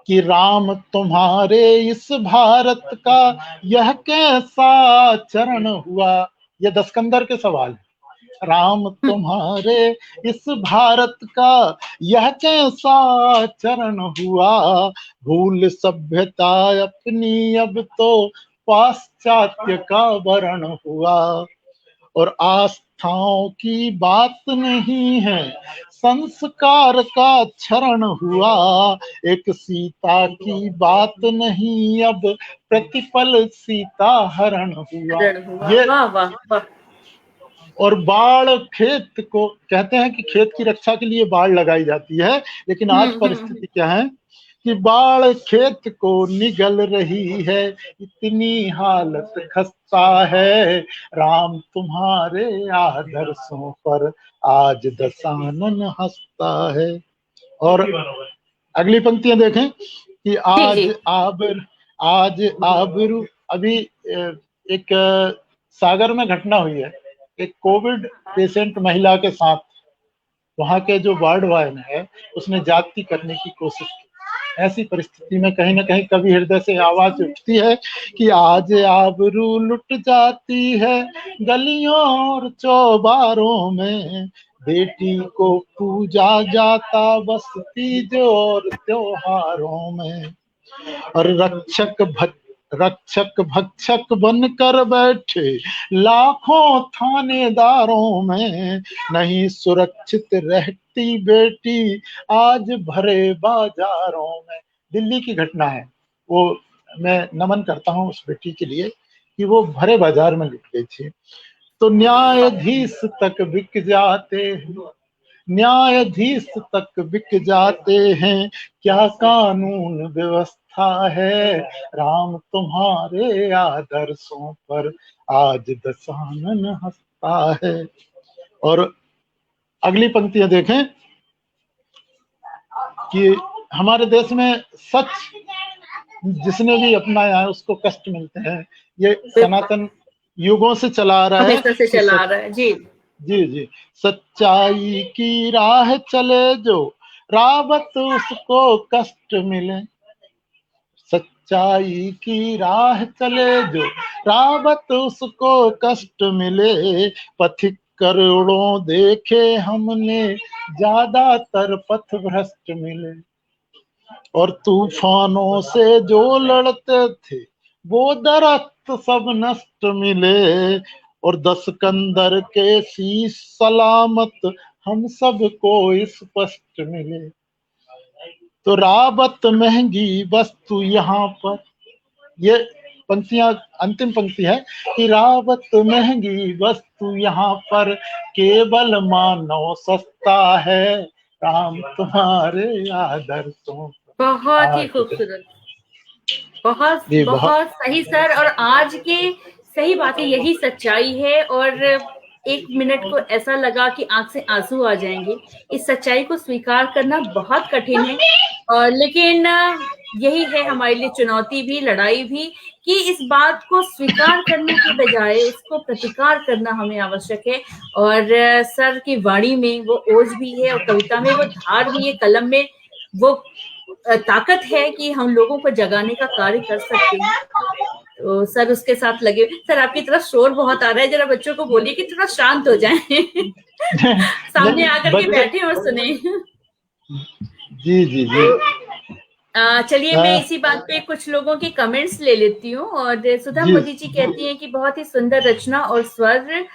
कि राम तुम्हारे इस भारत का यह कैसा चरण हुआ। यह दस्कंदर के सवाल है। राम तुम्हारे इस भारत का यह कैसा चरण हुआ, भूल सभ्यता अपनी अब तो पाश्चात्य का वरण हुआ। और आस्थाओं की बात नहीं है, संस्कार का क्षरण हुआ, एक सीता की बात नहीं अब प्रतिपल सीता हरण हुआ। ये वाह वाह वाह। और बाढ़ खेत को कहते हैं कि खेत की रक्षा के लिए बाढ़ लगाई जाती है, लेकिन आज परिस्थिति क्या है कि बाढ़ खेत को निगल रही है, इतनी हालत खस्ता है, राम तुम्हारे आदर्शों पर आज दशानन हंसता है। और अगली पंक्तियां देखें कि आज आबरू अभी एक सागर में घटना हुई है, एक कोविड पेशेंट महिला के साथ वहां के जो वार्ड बॉय है उसने जाति करने की कोशिश की। ऐसी परिस्थिति में कहीं ना कहीं कभी हृदय से आवाज उठती है कि आज आबरू लुट जाती है गलियों और चौबारों में, बेटी को पूजा जाता बस तीज और त्योहारों में, और रक्षक भक्षक बनकर बैठे लाखों थानेदारों में, नहीं सुरक्षित रहती बेटी आज भरे बाजारों में। दिल्ली की घटना है वो, मैं नमन करता हूँ उस बेटी के लिए कि वो भरे बाजार में लुट गई थी। तो न्यायाधीश तक बिक जाते हैं, न्यायाधीश तक बिक जाते हैं, क्या कानून व्यवस्था है, राम तुम्हारे आदर्शों पर आज दशानन हंसता है। और अगली पंक्तियां देखें कि हमारे देश में सच जिसने भी अपनाया है उसको कष्ट मिलते हैं। ये सनातन युगों से चला आ रहा है, हमेशा से चला आ रहा है जी। जी सच्चाई की राह चले जो रावत उसको कष्ट मिले, सच्चाई की राह चले जो रावत उसको कष्ट मिले, पथिक करोड़ों देखे हमने ज्यादातर पथ भ्रष्ट मिले, और तूफानों से जो लड़ते थे वो दरख्त सब नष्ट मिले, और 10 कंदर के शीश सलामत हम सबको स्पष्ट मिले। तो रावत महंगी वस्तु यहाँ पर, ये पंक्तियां अंतिम पंक्ति है कि रावत महंगी वस्तु यहाँ पर केवल मानव सस्ता है, राम तुम्हारे आदर्शों। बहुत ही खूबसूरत, बहुत बहुत सही सर। और आज के सही बात है, यही सच्चाई है। और एक मिनट को ऐसा लगा कि आंख से आंसू आ जाएंगे। इस सच्चाई को स्वीकार करना बहुत कठिन है, और लेकिन यही है हमारे लिए चुनौती भी, लड़ाई भी, कि इस बात को स्वीकार करने के बजाय उसको प्रतिकार करना हमें आवश्यक है। और सर की वाणी में वो ओज भी है, और कविता में वो धार भी है, कलम में वो ताकत है कि हम लोगों को जगाने का कार्य कर सकते हैं। तो सर उसके साथ लगे। सर आपकी तरफ शोर बहुत आ रहा है, जरा बच्चों को बोलिए कि थोड़ा शांत हो जाएं। सामने आकर के बैठे और सुने। जी चलिए मैं इसी बात पे कुछ लोगों के कमेंट्स ले लेती हूँ। और सुधा मोदी जी कहती हैं कि बहुत ही सुंदर रचना और स्वर।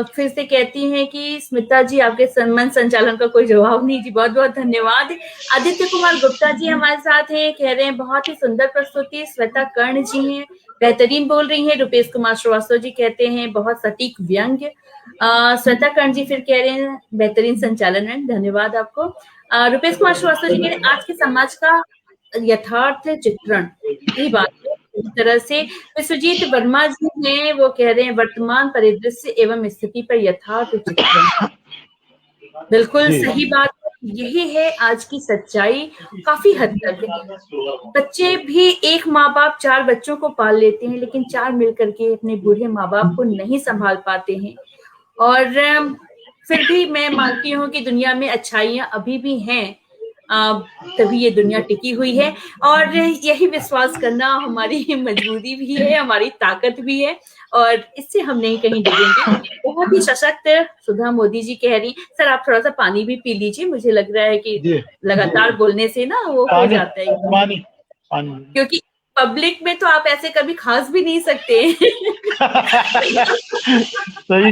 फिर से कहती हैं कि स्मिता जी आपके सम्मान संचालन का कोई जवाब नहीं जी, बहुत बहुत धन्यवाद। आदित्य कुमार गुप्ता जी हमारे साथ हैं, कह रहे हैं बहुत ही सुंदर प्रस्तुति। श्वेता कर्ण जी हैं, बेहतरीन बोल रही हैं। रुपेश कुमार श्रीवास्तव जी कहते हैं बहुत सटीक व्यंग्य। श्वेता कर्ण जी फिर कह रहे हैं बेहतरीन संचालन है, धन्यवाद आपको। रुपेश कुमार श्रीवास्तव जी कह रहे हैं आज के समाज का यथार्थ चित्रण, यही बात है। इस तरह से विश्वजीत वर्मा जी हैं, वो कह रहे हैं वर्तमान परिदृश्य एवं स्थिति पर यथार्थ चित्रण। बिल्कुल सही बात है, यही है आज की सच्चाई। काफी हद तक बच्चे भी एक माँ बाप 4 बच्चों को पाल लेते हैं, लेकिन 4 मिलकर के अपने बूढ़े माँ बाप को नहीं संभाल पाते हैं। और फिर भी मैं मानती हूँ कि दुनिया में अच्छाइयां अभी भी हैं। तभी ये दुनिया टिकी हुई है, और यही विश्वास करना हमारी मजबूरी भी है, हमारी ताकत भी है, और इससे हम नहीं कहीं डिगेंगे। बहुत ही सशक्त सुधा मोदी जी कह रही हैं। सर आप थोड़ा सा पानी भी पी लीजिए, मुझे लग रहा है कि जी लगातार बोलने से ना वो हो पानी जाता है, पानी पानी क्योंकि पब्लिक में तो आप ऐसे कभी खास भी नहीं सकते। सही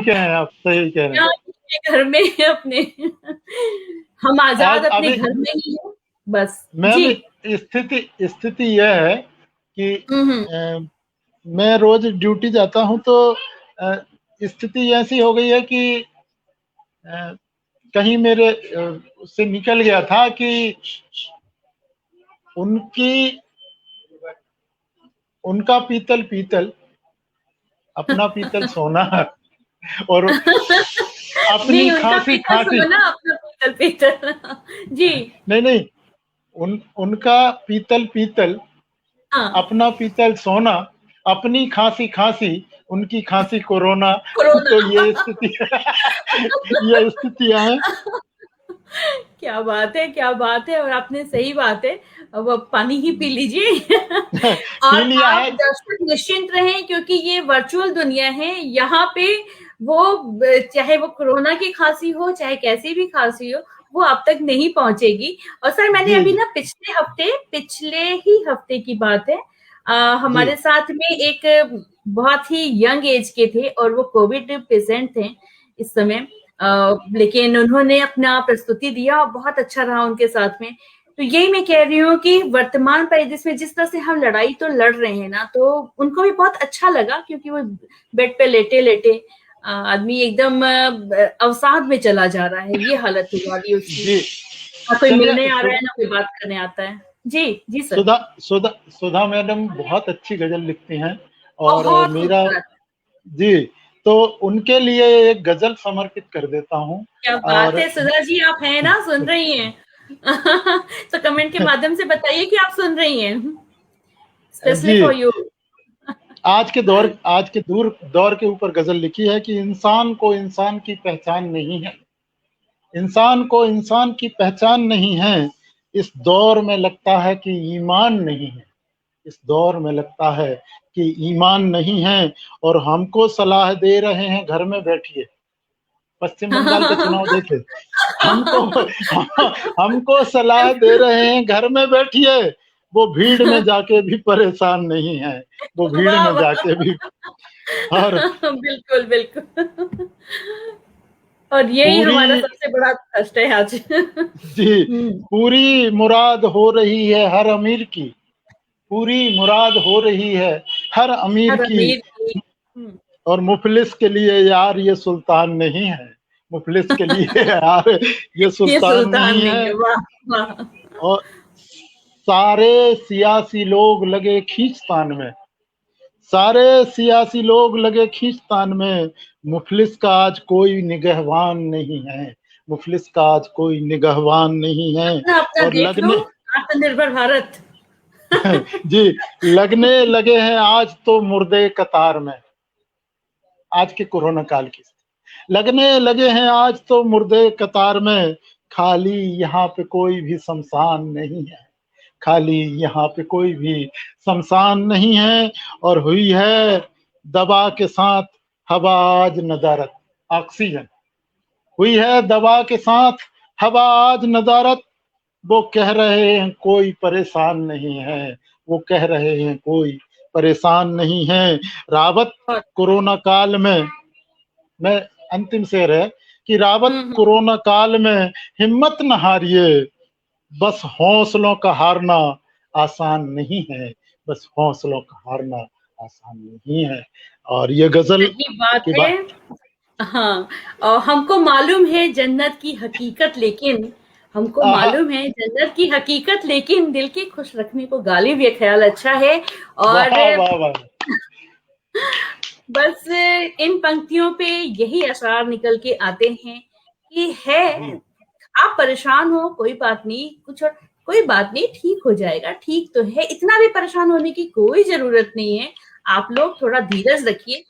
कह रहे हैं आप, सही कह रहे हैं। यहाँ के घर में अपने हम आजाद आज अपने अभी घर में ही हैं बस। मैं जी। भी स्थिति यह है कि हम्म। मैं रोज ड्यूटी जाता हूं तो स्थिति ऐसी हो गई है कि अ, कहीं मेरे उससे निकल गया था कि उनकी उनका पीतल पीतल, अपना पीतल सोना, और नहीं, अपनी उनका खांसी पीतल खांसी। सोना, अपना पीतल पीतल। जी। नहीं नहीं, उनका पीतल पीतल, हाँ। अपना पीतल सोना, अपनी खांसी खांसी, उनकी खांसी कोरोना। कोरोना। तो ये स्थिति ये स्थितियां हैं। क्या बात है, क्या बात है, और आपने सही बात है। अब पानी ही पी लीजिए। पी और लिया आप है। दर्शक निश्चिंत रहें, क्योंकि ये वर्चुअल दुनिया है। यहाँ पे वो चाहे वो कोरोना की खांसी हो, चाहे कैसी भी खांसी हो, वो आप तक नहीं पहुंचेगी। और सर मैंने जी अभी जी ना पिछले ही हफ्ते की बात है, जी हमारे साथ में एक बहुत ही यंग एज के थे, और वो कोविड पेशेंट थे इस समय। लेकिन उन्होंने अपना प्रस्तुति दिया और बहुत अच्छा रहा उनके साथ में। तो यही मैं कह रही हूँ कि वर्तमान परिदृश्य में जिस तरह से हम लड़ाई तो लड़ रहे हैं ना, तो उनको भी बहुत अच्छा लगा, क्योंकि वो बेड पे लेटे लेटे आदमी एकदम अवसाद में चला जा रहा है। ये हालत हुआ अभी उसकी, जी। ना कोई मिलने चलिए आ रहा है, ना कोई बात करने आता है। जी जी सर। सुधा सुधा सुधा मैडम बहुत अच्छी गजल लिखती हैं, और बहुत मेरा खूबसूरत। जी, तो उनके लिए एक गजल समर्पित कर देता हूँ। क्या बात और है सुधा जी, आप हैं ना, सुन रही हैं? तो कमेंट के माध्यम से बताइए कि आप सुन रही हैं, स्पेशली जी, फॉर यू। आज के दौर के ऊपर गजल लिखी है कि इंसान को इंसान की पहचान नहीं है, इंसान को इंसान की पहचान नहीं है, इस दौर में लगता है कि ईमान नहीं है, इस दौर में लगता है कि ईमान नहीं है, और हमको सलाह दे रहे हैं घर में बैठिए। पश्चिम बंगाल के चुनाव देखे, हमको हमको सलाह दे रहे हैं घर में बैठिए, वो भीड़ में जाके भी परेशान नहीं है, वो भीड़ वाह में वाह। जाके भी। और बिल्कुल बिल्कुल। और यही पूरी हमारा सबसे बड़ा कष्ट है आज। जी, पूरी मुराद हो रही है हर अमीर की, पूरी मुराद हो रही है हर अमीर हर की, अमीर की। और मुफलिस के लिए यार ये सुल्तान नहीं है, मुफलिस के लिए यार ये ये सुल्तान सुल्तान नहीं नहीं है। है, वाह वाह। और सारे सियासी लोग लगे खींचतान में, सारे सियासी लोग लगे खींचतान में, मुफलिस का आज कोई निगहबान नहीं है, मुफलिस का आज कोई निगहबान नहीं है। अपना अपना और देख लो, लगने आत्मनिर्भर भारत। जी, लगने लगे हैं आज तो मुर्दे कतार में, आज के कोरोना काल की, लगने लगे हैं आज तो मुर्दे कतार में, खाली यहाँ पे कोई भी शमशान नहीं है, खाली यहाँ पे कोई भी शमशान नहीं है। और हुई है दवा के साथ हवा आज नदारत, ऑक्सीजन, हुई है दवा के साथ हवा आज नदारत, वो कह रहे हैं कोई परेशान नहीं है, वो कह रहे हैं कोई परेशान नहीं है। रावत और कोरोना काल में, मैं अंतिम शेर है कि रावत हम्म। कोरोना काल में हिम्मत न हारिए, बस हौसलों का हारना आसान नहीं है, बस हौसलों का हारना आसान नहीं है। और ये गजल सही बात की है। बात। हाँ, और हमको मालूम है जन्नत की हकीकत, लेकिन हमको आहा, मालूम है जन्नत की हकीकत, लेकिन दिल के खुश रखने को गालिब, ये ख्याल अच्छा है। वाह और वाह वाह। बस इन पंक्तियों पे यही अशआर निकल के आते हैं कि है, जी आप परेशान हो, कोई बात नहीं, कोई बात नहीं, ठीक हो जाएगा, ठीक तो है, इतना भी परेशान होने की कोई जरूरत नहीं है। आप लोग थोड़ा धीरज रखिए।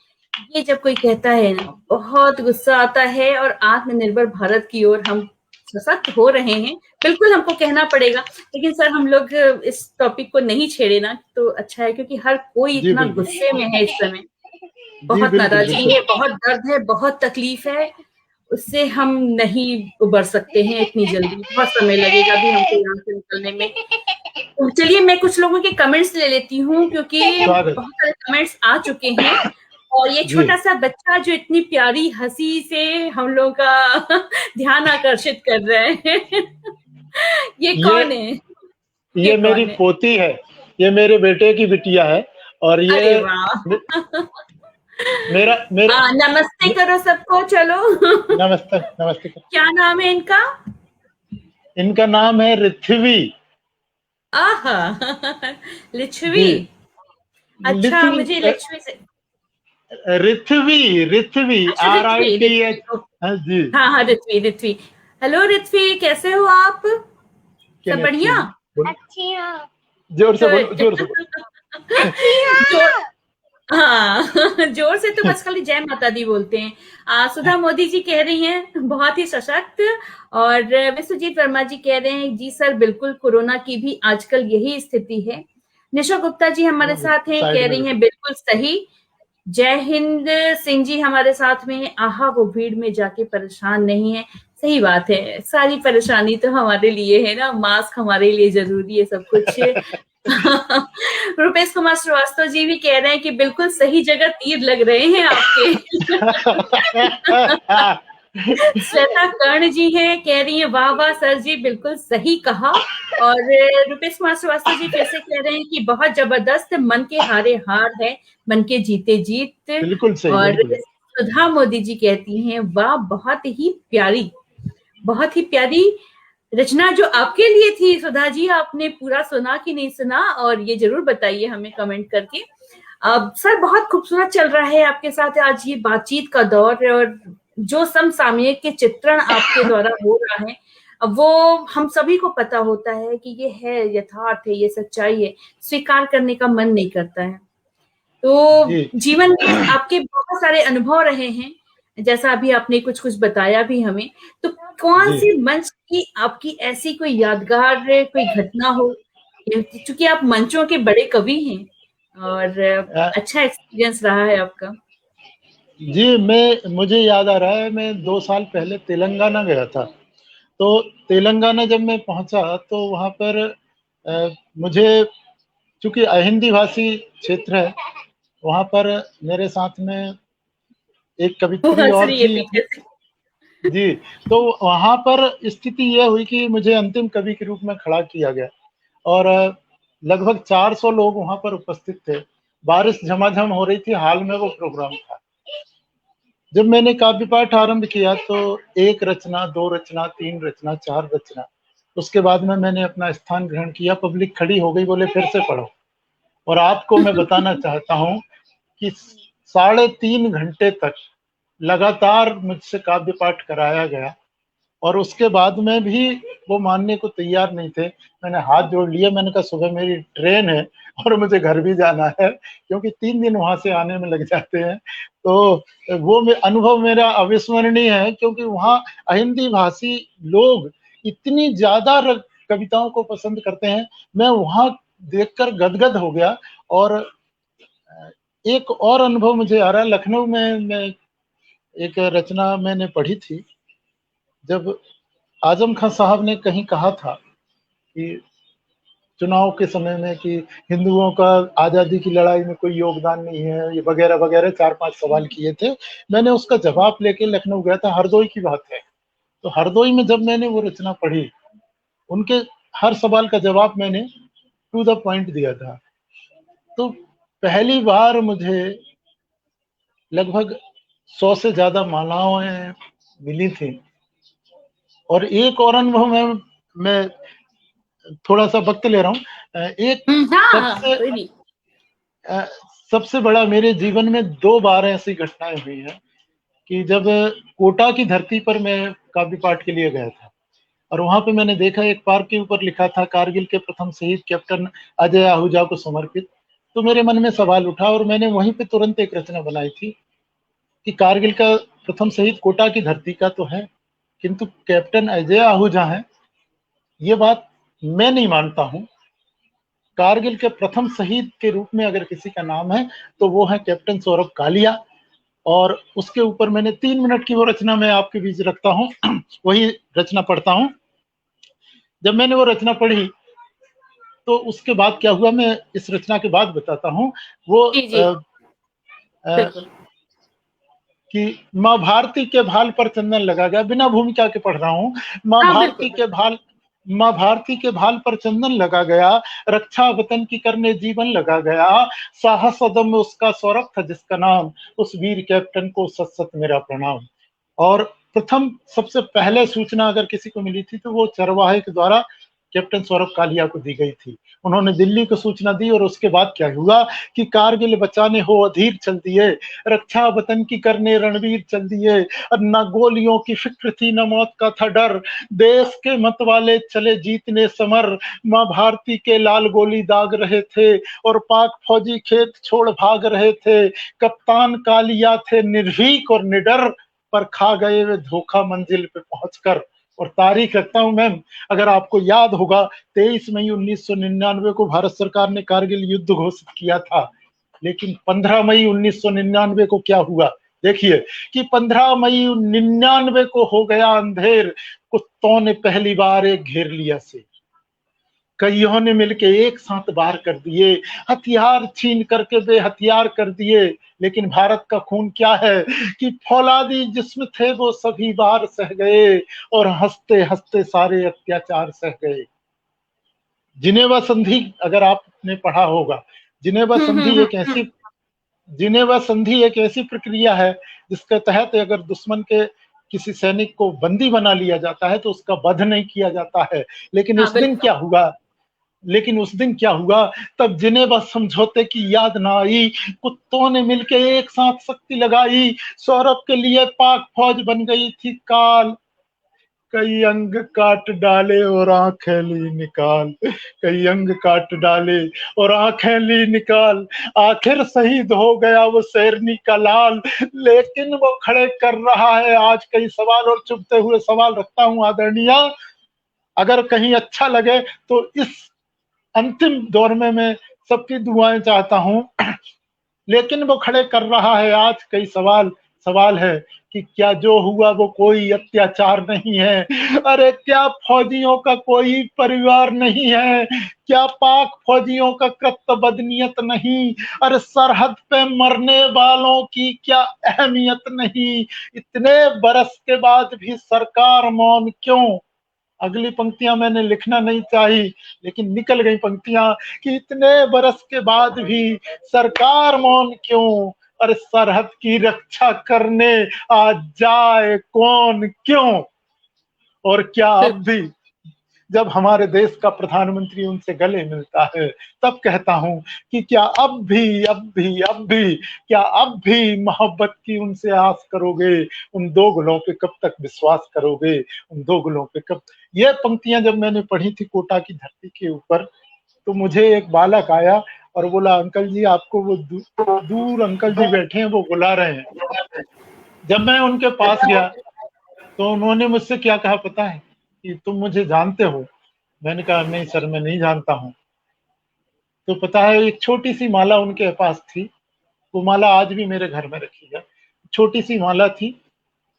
ये जब कोई कहता है ना, बहुत गुस्सा आता है, और आत्मनिर्भर भारत की ओर हम सशक्त हो रहे हैं, बिल्कुल हमको कहना पड़ेगा। लेकिन सर हम लोग इस टॉपिक को नहीं छेड़े ना तो अच्छा है, क्योंकि हर कोई जी इतना बिल्कुल, गुस्से में है इस समय। जी बहुत बिल्कुल, नाराजगी बिल्कुल। है, बहुत दर्द है, बहुत तकलीफ है, उससे हम नहीं उबर सकते हैं इतनी जल्दी, बहुत समय लगेगा अभी हमको यहाँ से निकलने में। तो चलिए मैं कुछ लोगों के कमेंट्स ले लेती हूँ, क्योंकि स्वागत। बहुत सारे कमेंट्स आ चुके हैं। और ये जी, छोटा सा बच्चा जो इतनी प्यारी हंसी से हम लोग का ध्यान आकर्षित कर रहे हैं ये ये कौन है? ये ये मेरी कौन है? पोती है, ये मेरे बेटे की बिटिया है और अरे ये मे वाह! मेरा मेरा नमस्ते मे करो सबको चलो नमस्ते, नमस्ते। क्या नाम है इनका? इनका नाम है ऋथ्वी। आहा जी, लिच्छवी। अच्छा लिथवी मुझे लक्ष्मी से ऋथ्वी, ऋथ्वी, अच्छा ऋत्वी RITH। ऋत्वी ओ, हाँ जी, हाँ हाँ ऋत्वी ऋत्वी। हेलो ऋत्वी, कैसे हो आप? सब क्या अच्छी बढ़िया? हैं? बोलो। अच्छी हूँ। जोर से बोलो, गुड जोर से बोलो। अच्छी जोर हूँ। हाँ जोर से तो बस खाली जय माता दी बोलते हैं। सुधा मोदी जी कह रही हैं बहुत ही सशक्त। और विश्वजीत वर्मा जी कह रहे हैं जी सर बिल्कुल, कोरोना की भी आजकल यही स्थिति है। निशा गुप्ता जी हमारे साथ हैं, साइड कह में रही रखो। हैं बिल्कुल सही। जय हिंद सिंह जी हमारे साथ में हैं, आहा वो भीड़ में जाके परेशान नहीं है। सही बात है, सारी परेशानी तो हमारे लिए है ना, मास्क हमारे लिए जरूरी है, सब कुछ रुपेश कुमार श्रीवास्तव जी भी कह रहे हैं कि बिल्कुल सही जगह तीर लग रहे हैं आपके श्वेता कर्ण जी हैं, कह रही हैं वाह वाह सर जी बिल्कुल सही कहा। और रुपेश कुमार श्रीवास्तव जी फिर से कह रहे हैं कि बहुत जबरदस्त, मन के हारे हार है, मन के जीते जीत। बिल्कुल सही, और बिल्कुल। सुधा मोदी जी कहती हैं वाह बहुत ही प्यारी, बहुत ही प्यारी रचना जो आपके लिए थी। सुधा जी आपने पूरा सुना कि नहीं सुना, और ये जरूर बताइए हमें कमेंट करके। अब सर बहुत खूबसूरत चल रहा है आपके साथ आज ये बातचीत का दौर, और जो समसामयिक के चित्रण आपके द्वारा हो रहा है वो हम सभी को पता होता है कि ये है यथार्थ है, ये सच्चाई है, स्वीकार करने का मन नहीं करता है। तो जी, जीवन में आपके बहुत सारे अनुभव रहे हैं, जैसा अभी आपने कुछ कुछ बताया भी हमें। तो कौन जी। सी मंच की आपकी ऐसी कोई यादगार कोई घटना हो, क्योंकि आप मंचों के बड़े कवि हैं और अ, अच्छा एक्सपीरियंस रहा है आपका। जी, मुझे याद आ रहा है, मैं 2 साल पहले तेलंगाना गया था। तो तेलंगाना जब मैं पहुँचा तो वहाँ पर मुझे, चूँकि अहिंदी भाषी क्षेत्र है, वहाँ पर मेरे साथ में एक वो कवियत्री हंस और रही है थी। पीछे से। जी, तो वहाँ पर स्थिति ये हुई कि मुझे अंतिम कवि के रूप में खड़ा किया गया और लगभग 400 लोग वहाँ पर उपस्थित थे। बारिश झमाझम हो रही थी, हाल में वो प्रोग्राम था। जब मैंने काव्य पाठ आरंभ किया तो 1 रचना, 2 रचना, 3 रचना, 4 रचना, उसके बाद में मैंने अपना स्थान ग्रहण किया, पब्लिक खड़ी हो गई, बोले फिर से पढ़ो। और आपको मैं बताना चाहता हूँ कि साढ़े 3 घंटे तक लगातार मुझसे काव्य पाठ कराया गया और उसके बाद में भी वो मानने को तैयार नहीं थे। मैंने हाथ जोड़ लिया, मैंने कहा सुबह मेरी ट्रेन है और मुझे घर भी जाना है, क्योंकि 3 दिन वहाँ से आने में लग जाते हैं। तो वो अनुभव मेरा अविस्मरणीय है, क्योंकि वहाँ अहिंदी भाषी लोग इतनी ज़्यादा कविताओं को पसंद करते हैं। मैं वहाँ देखकर गदगद हो गया। और एक और अनुभव मुझे आ रहा है, लखनऊ में मैं एक रचना मैंने पढ़ी थी। जब आजम खां साहब ने कहीं कहा था कि चुनाव के समय में कि हिंदुओं का आज़ादी की लड़ाई में कोई योगदान नहीं है, ये वगैरह-वगैरह 4-5 सवाल किए थे। मैंने उसका जवाब लेके लखनऊ गया था, हरदोई की बात है। तो हरदोई में जब मैंने वो रचना पढ़ी, उनके हर सवाल का जवाब मैंने टू द पॉइंट दिया था। तो पहली बार मुझे लगभग 100 से ज़्यादा मालाएँ मिली थी। और एक और अनुभव मैं थोड़ा-सा वक़्त ले रहा हूँ। एक हाँ हाँ सबसे कोई नहीं। अ, सबसे बड़ा मेरे जीवन में 2 बार ऐसी घटनाएँ हुई हैं कि जब कोटा की धरती पर मैं काव्य पाठ के लिए गया था और वहाँ पे मैंने देखा एक पार्क के ऊपर लिखा था कारगिल के प्रथम शहीद कैप्टन अजय आहूजा को समर्पित। तो मेरे मन में सवाल उठा और मैंने वहीं पे तुरंत एक रचना बनाई थी कि कारगिल का प्रथम शहीद कोटा की धरती का तो है, किंतु कैप्टन अजय आहूजा हैं, ये बात मैं नहीं मानता हूं। कारगिल के प्रथम शहीद के रूप में अगर किसी का नाम है तो वो है कैप्टन सौरभ कालिया, और उसके ऊपर मैंने 3 मिनट की वो रचना मैं आपके बीच रखता हूँ वही रचना पढ़ता हूँ। जब मैंने वो रचना पढ़ी तो उसके बाद क्या हुआ, मैं इस रचना के बाद बताता हूँ। वो जी जी बिल्कुल। कि माँ भारती के भाल पर चंदन लगा गया, बिना भूमिका के पढ़ रहा हूँ। माँ हाँ भारती बिल्कुल के भाल माँ भारती के भाल पर चंदन लगा गया, रक्षा वतन की करने जीवन लगा गया, साहस अदम में उसका सौरभ था जिसका नाम, उस वीर कैप्टन को सत सत मेरा प्रणाम। और प्रथम सबसे पहले सूचना अगर किसी को मिली थी तो वो चरवाहे के द्वारा कैप्टन सौरभ कालिया को दी गई थी। उन्होंने दिल्ली को सूचना दी और उसके बाद क्या हुआ कि कारगिल बचाने हो अधीर चल दिए, रक्षा वतन की करने रणवीर चल दिए, न गोलियों की फिक्र थी न मौत का था डर, देश के मत वाले चले जीतने समर, माँ भारती के लाल गोली दाग रहे थे और पाक फौजी खेत छोड़ भाग रहे थे, कप्तान कालिया थे निर्भीक और निडर, पर खा गए वे धोखा मंजिल पे पहुंचकर। और तारीख रखता हूं मैम, अगर आपको याद होगा 23 मई 1999 को भारत सरकार ने कारगिल युद्ध घोषित किया था, लेकिन 15 मई 1999 को क्या हुआ देखिए कि 15 मई 99 को हो गया अंधेर, कुत्तों ने पहली बार एक घेर लिया से, कईयों ने मिलके एक साथ बार कर दिए, हथियार छीन करके बेहथियार कर दिए, लेकिन भारत का खून क्या है कि फौलादी जिस्म थे वो सभी बार सह गए और हंसते हंसते सारे अत्याचार सह गए। जिनेवा संधि अगर आपने पढ़ा होगा, जिनेवा संधि एक ऐसी जिनेवा संधि एक ऐसी प्रक्रिया है जिसके तहत अगर दुश्मन के किसी सैनिक को बंदी बना लिया जाता है तो उसका वध नहीं किया जाता है। लेकिन हाँ उस दिन बिल्कुल। क्या हुआ लेकिन उस दिन क्या हुआ, तब जिनेवा समझौते की याद ना आई, कुत्तों ने मिलके एक साथ शक्ति लगाई, सौरभ के लिए पाक फौज बन गई थी काल, कई अंग काट डाले और आंखें ली निकाल, कई अंग काट डाले और आंखें ली निकाल, आखिर शहीद हो गया वो शेरनी का लाल, लेकिन वो खड़े कर रहा है आज कई सवाल। और चुभते हुए सवाल रखता हूं आदरणीय, अगर कहीं अच्छा लगे तो इस अंतिम दौर में मैं सबकी दुआएं चाहता हूं, लेकिन वो खड़े कर रहा है आज कई सवाल। सवाल है कि क्या जो हुआ वो कोई अत्याचार नहीं है, अरे क्या फौजियों का कोई परिवार नहीं है, क्या पाक फौजियों का कृत्य बदनीयत नहीं, अरे सरहद पे मरने वालों की क्या अहमियत नहीं, इतने बरस के बाद भी सरकार मौन क्यों। अगली पंक्तियां मैंने लिखना नहीं चाही लेकिन निकल गई पंक्तियां कि इतने बरस के बाद भी सरकार मौन क्यों, अरे सरहद की रक्षा करने आ जाए कौन क्यों। और क्या अब भी जब हमारे देश का प्रधानमंत्री उनसे गले मिलता है तब कहता हूं कि क्या अब भी क्या अब भी मोहब्बत की उनसे आस करोगे, उन दो गुलों पे कब तक विश्वास करोगे, उन दो गुलों पे कब। ये पंक्तियां जब मैंने पढ़ी थी कोटा की धरती के ऊपर, तो मुझे एक बालक आया और बोला अंकल जी आपको वो दूर अंकल जी बैठे हैं वो बुला रहे हैं। जब मैं उनके पास गया तो उन्होंने मुझसे क्या कहा पता है कि तुम मुझे जानते हो। मैंने कहा नहीं सर मैं नहीं जानता हूँ। तो पता है एक छोटी सी माला उनके पास थी, वो माला आज भी मेरे घर में रखी है। छोटी सी माला थी,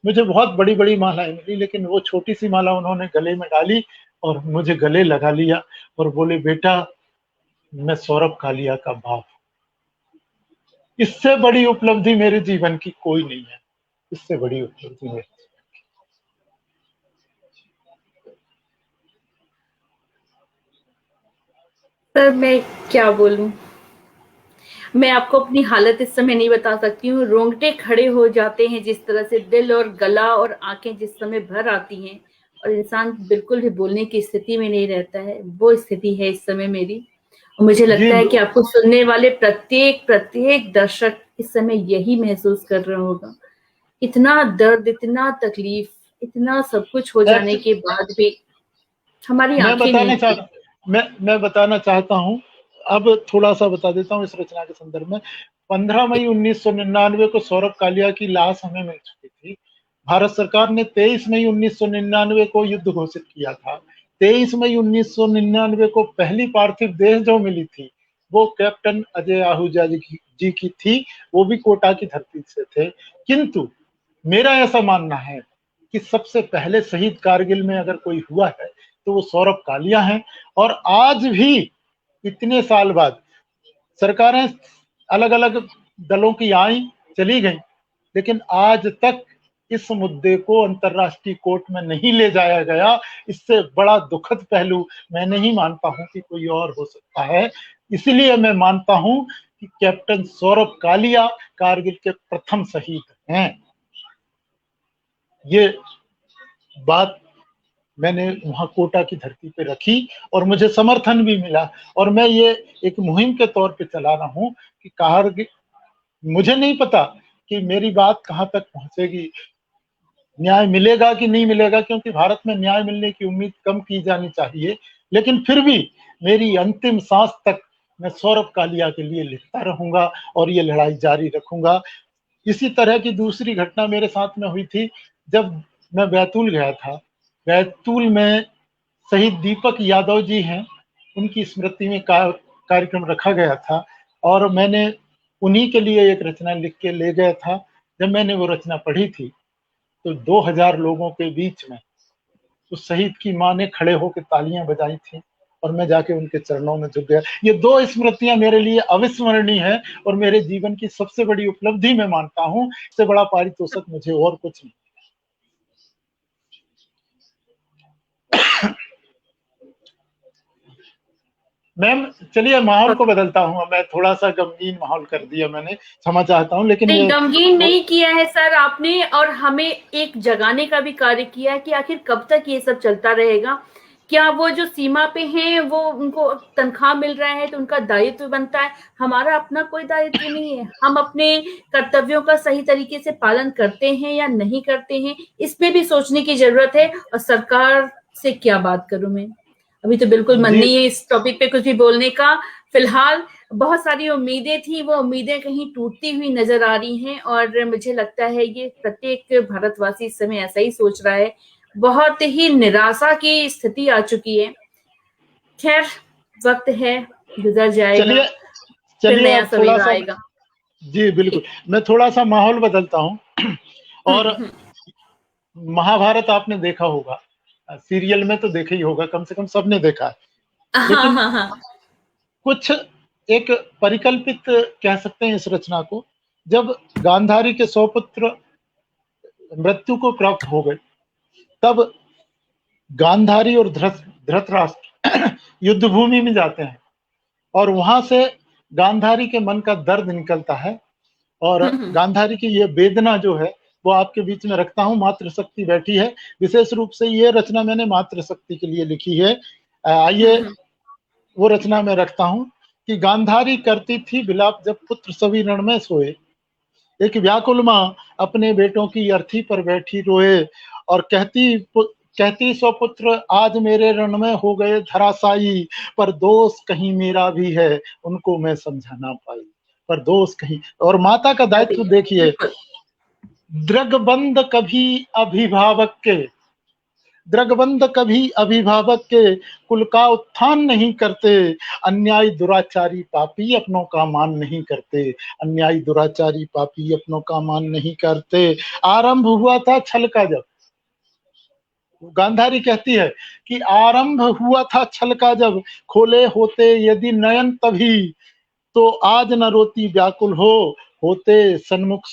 मुझे बहुत बड़ी बड़ी मालाएं मिली लेकिन वो छोटी सी माला उन्होंने गले में डाली और मुझे गले लगा लिया और बोले बेटा मैं सौरभ कालिया का बाप। इससे बड़ी उपलब्धि मेरे जीवन की कोई नहीं है, इससे बड़ी उपलब्धि मेरी। सर मैं क्या बोलूं, मैं आपको अपनी हालत इस समय नहीं बता सकती हूँ, रोंगटे खड़े हो जाते हैं जिस तरह से, दिल और गला और आंखें जिस समय भर आती हैं और इंसान बिल्कुल भी बोलने की स्थिति में नहीं रहता है, वो स्थिति है इस समय मेरी। और मुझे जी लगता है कि आपको सुनने वाले प्रत्येक प्रत्येक दर्शक इस समय यही महसूस कर रहा होगा, इतना दर्द, इतना तकलीफ, इतना सब कुछ हो जाने के बाद भी हमारी मैं आंखें नहीं बताना खुली। चाह मैं बताना चाहता हूं, अब थोड़ा सा बता देता हूं इस रचना के संदर्भ में। 15 मई 1999 को सौरभ कालिया की लाश हमें मिल चुकी थी। भारत सरकार ने 23 मई 1999 को युद्ध घोषित किया था। 23 मई 1999 को पहली पार्थिव देह जो मिली थी वो कैप्टन अजय आहूजा जी की थी, वो भी कोटा की धरती से थे। किंतु मेरा ऐसा मानना है कि सबसे पहले शहीद कारगिल में अगर कोई हुआ है तो वो सौरभ कालिया हैं। और आज भी इतने साल बाद सरकारें अलग अलग दलों की आई चली गई, लेकिन आज तक इस मुद्दे को अंतर्राष्ट्रीय कोर्ट में नहीं ले जाया गया। इससे बड़ा दुखद पहलू मैं नहीं मानता हूं कि कोई और हो सकता है। इसलिए मैं मानता हूं कि कैप्टन सौरभ कालिया कारगिल के प्रथम शहीद हैं। ये बात मैंने वहां कोटा की धरती पे रखी और मुझे समर्थन भी मिला, और मैं ये एक मुहिम के तौर पे चला रहा हूं कि कारगिल, मुझे नहीं पता कि मेरी बात कहां तक पहुंचेगी, न्याय मिलेगा कि नहीं मिलेगा, क्योंकि भारत में न्याय मिलने की उम्मीद कम की जानी चाहिए, लेकिन फिर भी मेरी अंतिम सांस तक मैं सौरभ कालिया के लिए लिखता रहूंगा और ये लड़ाई जारी रखूंगा। इसी तरह की दूसरी घटना मेरे साथ में हुई थी जब मैं बैतूल गया था। बैतूल में शहीद दीपक यादव जी हैं, उनकी स्मृति में कार्यक्रम रखा गया था और मैंने उन्हीं के लिए एक रचना लिख के ले गया था। जब मैंने वो रचना पढ़ी थी तो 2000 लोगों के बीच में उस शहीद की मां ने खड़े होकर तालियां बजाई थी और मैं जाके उनके चरणों में झुक गया। ये दो स्मृतियां मेरे लिए अविस्मरणीय हैं और मेरे जीवन की सबसे बड़ी उपलब्धि मैं मानता हूं। इससे बड़ा पारितोषिक मुझे और कुछ नहीं। मैम चलिए माहौल को बदलता हूँ, मैं थोड़ा सा गमगीन माहौल कर दिया मैंने, क्षमा चाहता हूँ, लेकिन नहीं, ये गमगीन नहीं किया है सर आपने, और हमें एक जगाने का भी कार्य किया है कि आखिर कब तक ये सब चलता रहेगा। क्या वो जो सीमा पे हैं वो उनको तनख्वाह मिल रहा है तो उनका दायित्व बनता है, हमारा अपना कोई दायित्व नहीं है, हम अपने कर्तव्यों का सही तरीके से पालन करते हैं या नहीं करते हैं, इसमें भी सोचने की जरूरत है। और सरकार से क्या बात करूं मैं, अभी तो बिल्कुल मन नहीं है इस टॉपिक पे कुछ भी बोलने का। फिलहाल बहुत सारी उम्मीदें थी, वो उम्मीदें कहीं टूटती हुई नजर आ रही हैं और मुझे लगता है ये प्रत्येक भारतवासी इस समय ऐसा ही सोच रहा है। बहुत ही निराशा की स्थिति आ चुकी है। खैर, वक्त है, गुजर जाएगा, चलिए फिर चलिए नया अब थोड़ा सवेरा सा, आएगा। जी बिल्कुल, मैं थोड़ा सा माहौल बदलता हूँ। और महाभारत आपने देखा होगा, सीरियल में तो देखा ही होगा, कम से कम सबने देखा है, हाँ लेकिन हाँ हाँ। कुछ एक परिकल्पित कह सकते हैं इस रचना को। जब गांधारी के 100 पुत्र मृत्यु को प्राप्त हो गए तब गांधारी और धृतराष्ट्र युद्ध भूमि में जाते हैं और वहां से गांधारी के मन का दर्द निकलता है और गांधारी की ये वेदना जो है वो आपके बीच में रखता हूँ। मातृशक्ति बैठी है, विशेष रूप से ये रचना मैंने मातृशक्ति के लिए लिखी है। आइए वो रचना में रखता हूँ कि गांधारी करती थी विलाप जब पुत्र सभी रण में सोए, एक व्याकुल माँ अपने बेटों की अर्थी पर बैठी रोए और कहती 100 पुत्र आज मेरे रण में हो गए धराशायी, पर दोष कहीं मेरा भी है उनको मैं समझा ना पाई, पर दोष कहीं। और माता का दायित्व देखिए, दृगबंध कभी अभिभावक के, दृगबंध कभी अभिभावक के कुल का उत्थान नहीं करते, अन्यायी दुराचारी पापी अपनों का मान नहीं करते, अन्यायी दुराचारी पापी अपनों का मान नहीं करते। आरंभ हुआ था छल का जब, गांधारी कहती है कि आरंभ हुआ था छल का जब, खोले होते यदि नयन तभी, तो आज न रोती व्याकुल होते सन्मुख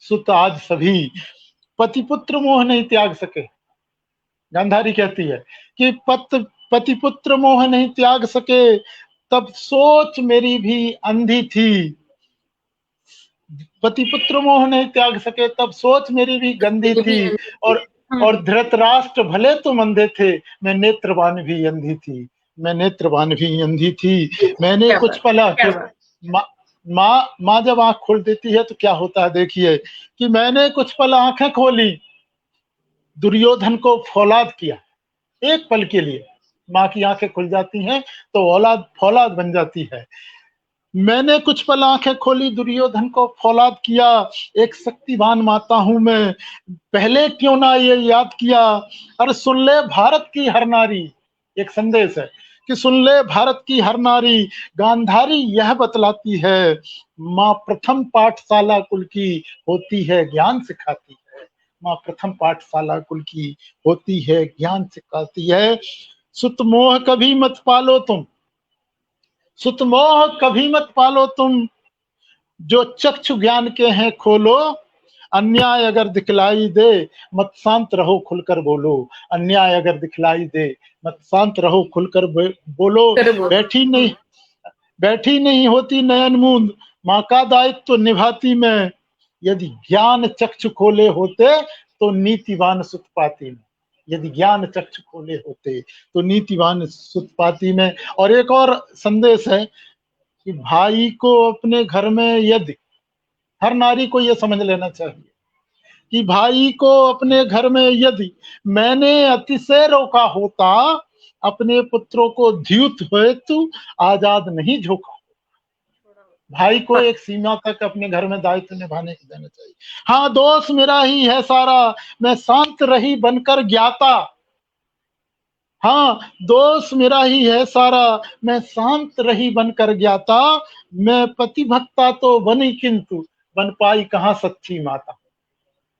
सुत आज सभी। पति पुत्र मोह नहीं त्याग सके, गांधारी कहती है कि पति पुत्र मोह नहीं त्याग सके, तब सोच मेरी भी अंधी थी, पति पुत्र मोह नहीं त्याग सके तब सोच मेरी भी गंदी थी, और धृतराष्ट्र भले तुम अंधे थे, मैं नेत्रवान भी अंधी थी, मैं नेत्रवान भी अंधी थी। मैंने कुछ पल माँ जब आंख खोल देती है तो क्या होता है देखिए, कि मैंने कुछ पल आंखें खोली, दुर्योधन को फौलाद किया। एक पल के लिए माँ की आंखें खुल जाती हैं तो औलाद फौलाद बन जाती है। मैंने कुछ पल आंखें खोली, दुर्योधन को फौलाद किया, एक शक्तिवान माता हूं मैं, पहले क्यों ना ये याद किया। अरे सुन ले भारत की हर नारी, एक संदेश है कि सुन ले भारत की हर नारी, गांधारी यह बतलाती है, माँ प्रथम पाठशाला कुल की होती है, ज्ञान सिखाती है। माँ प्रथम पाठशाला कुल की होती है, ज्ञान सिखाती है। सुत मोह कभी मत पालो तुम, सुत मोह कभी मत पालो तुम, जो चक्षु ज्ञान के हैं खोलो, अन्याय अगर दिखलाई दे मत शांत रहो खुलकर बोलो। अन्याय अगर दिखलाई दे मत शांत रहो खुलकर बोलो। करो। बैठी नहीं होती नयन मूंद, माँ का दायित्व निभाती मैं, यदि ज्ञान चक्षु खोले होते तो नीतिवान सुत पाती में। यदि ज्ञान चक्षु खोले होते तो नीतिवान सुत पाती में। और एक और संदेश है कि भाई को अपने घर में, यदि हर नारी को यह समझ लेना चाहिए कि भाई को अपने घर में यदि मैंने अतिशय रोका होता, अपने पुत्रों को द्यूत हेतु आजाद नहीं झोंका। भाई को एक सीमा तक अपने घर में दायित्व निभाने की देना चाहिए। हाँ दोष मेरा ही है सारा, मैं शांत रही बनकर ज्ञाता। हाँ दोष मेरा ही है सारा, मैं शांत रही बनकर ज्ञाता। मैं पतिभक्ता तो बनी किंतु बन पाई कहाँ सच्ची माता।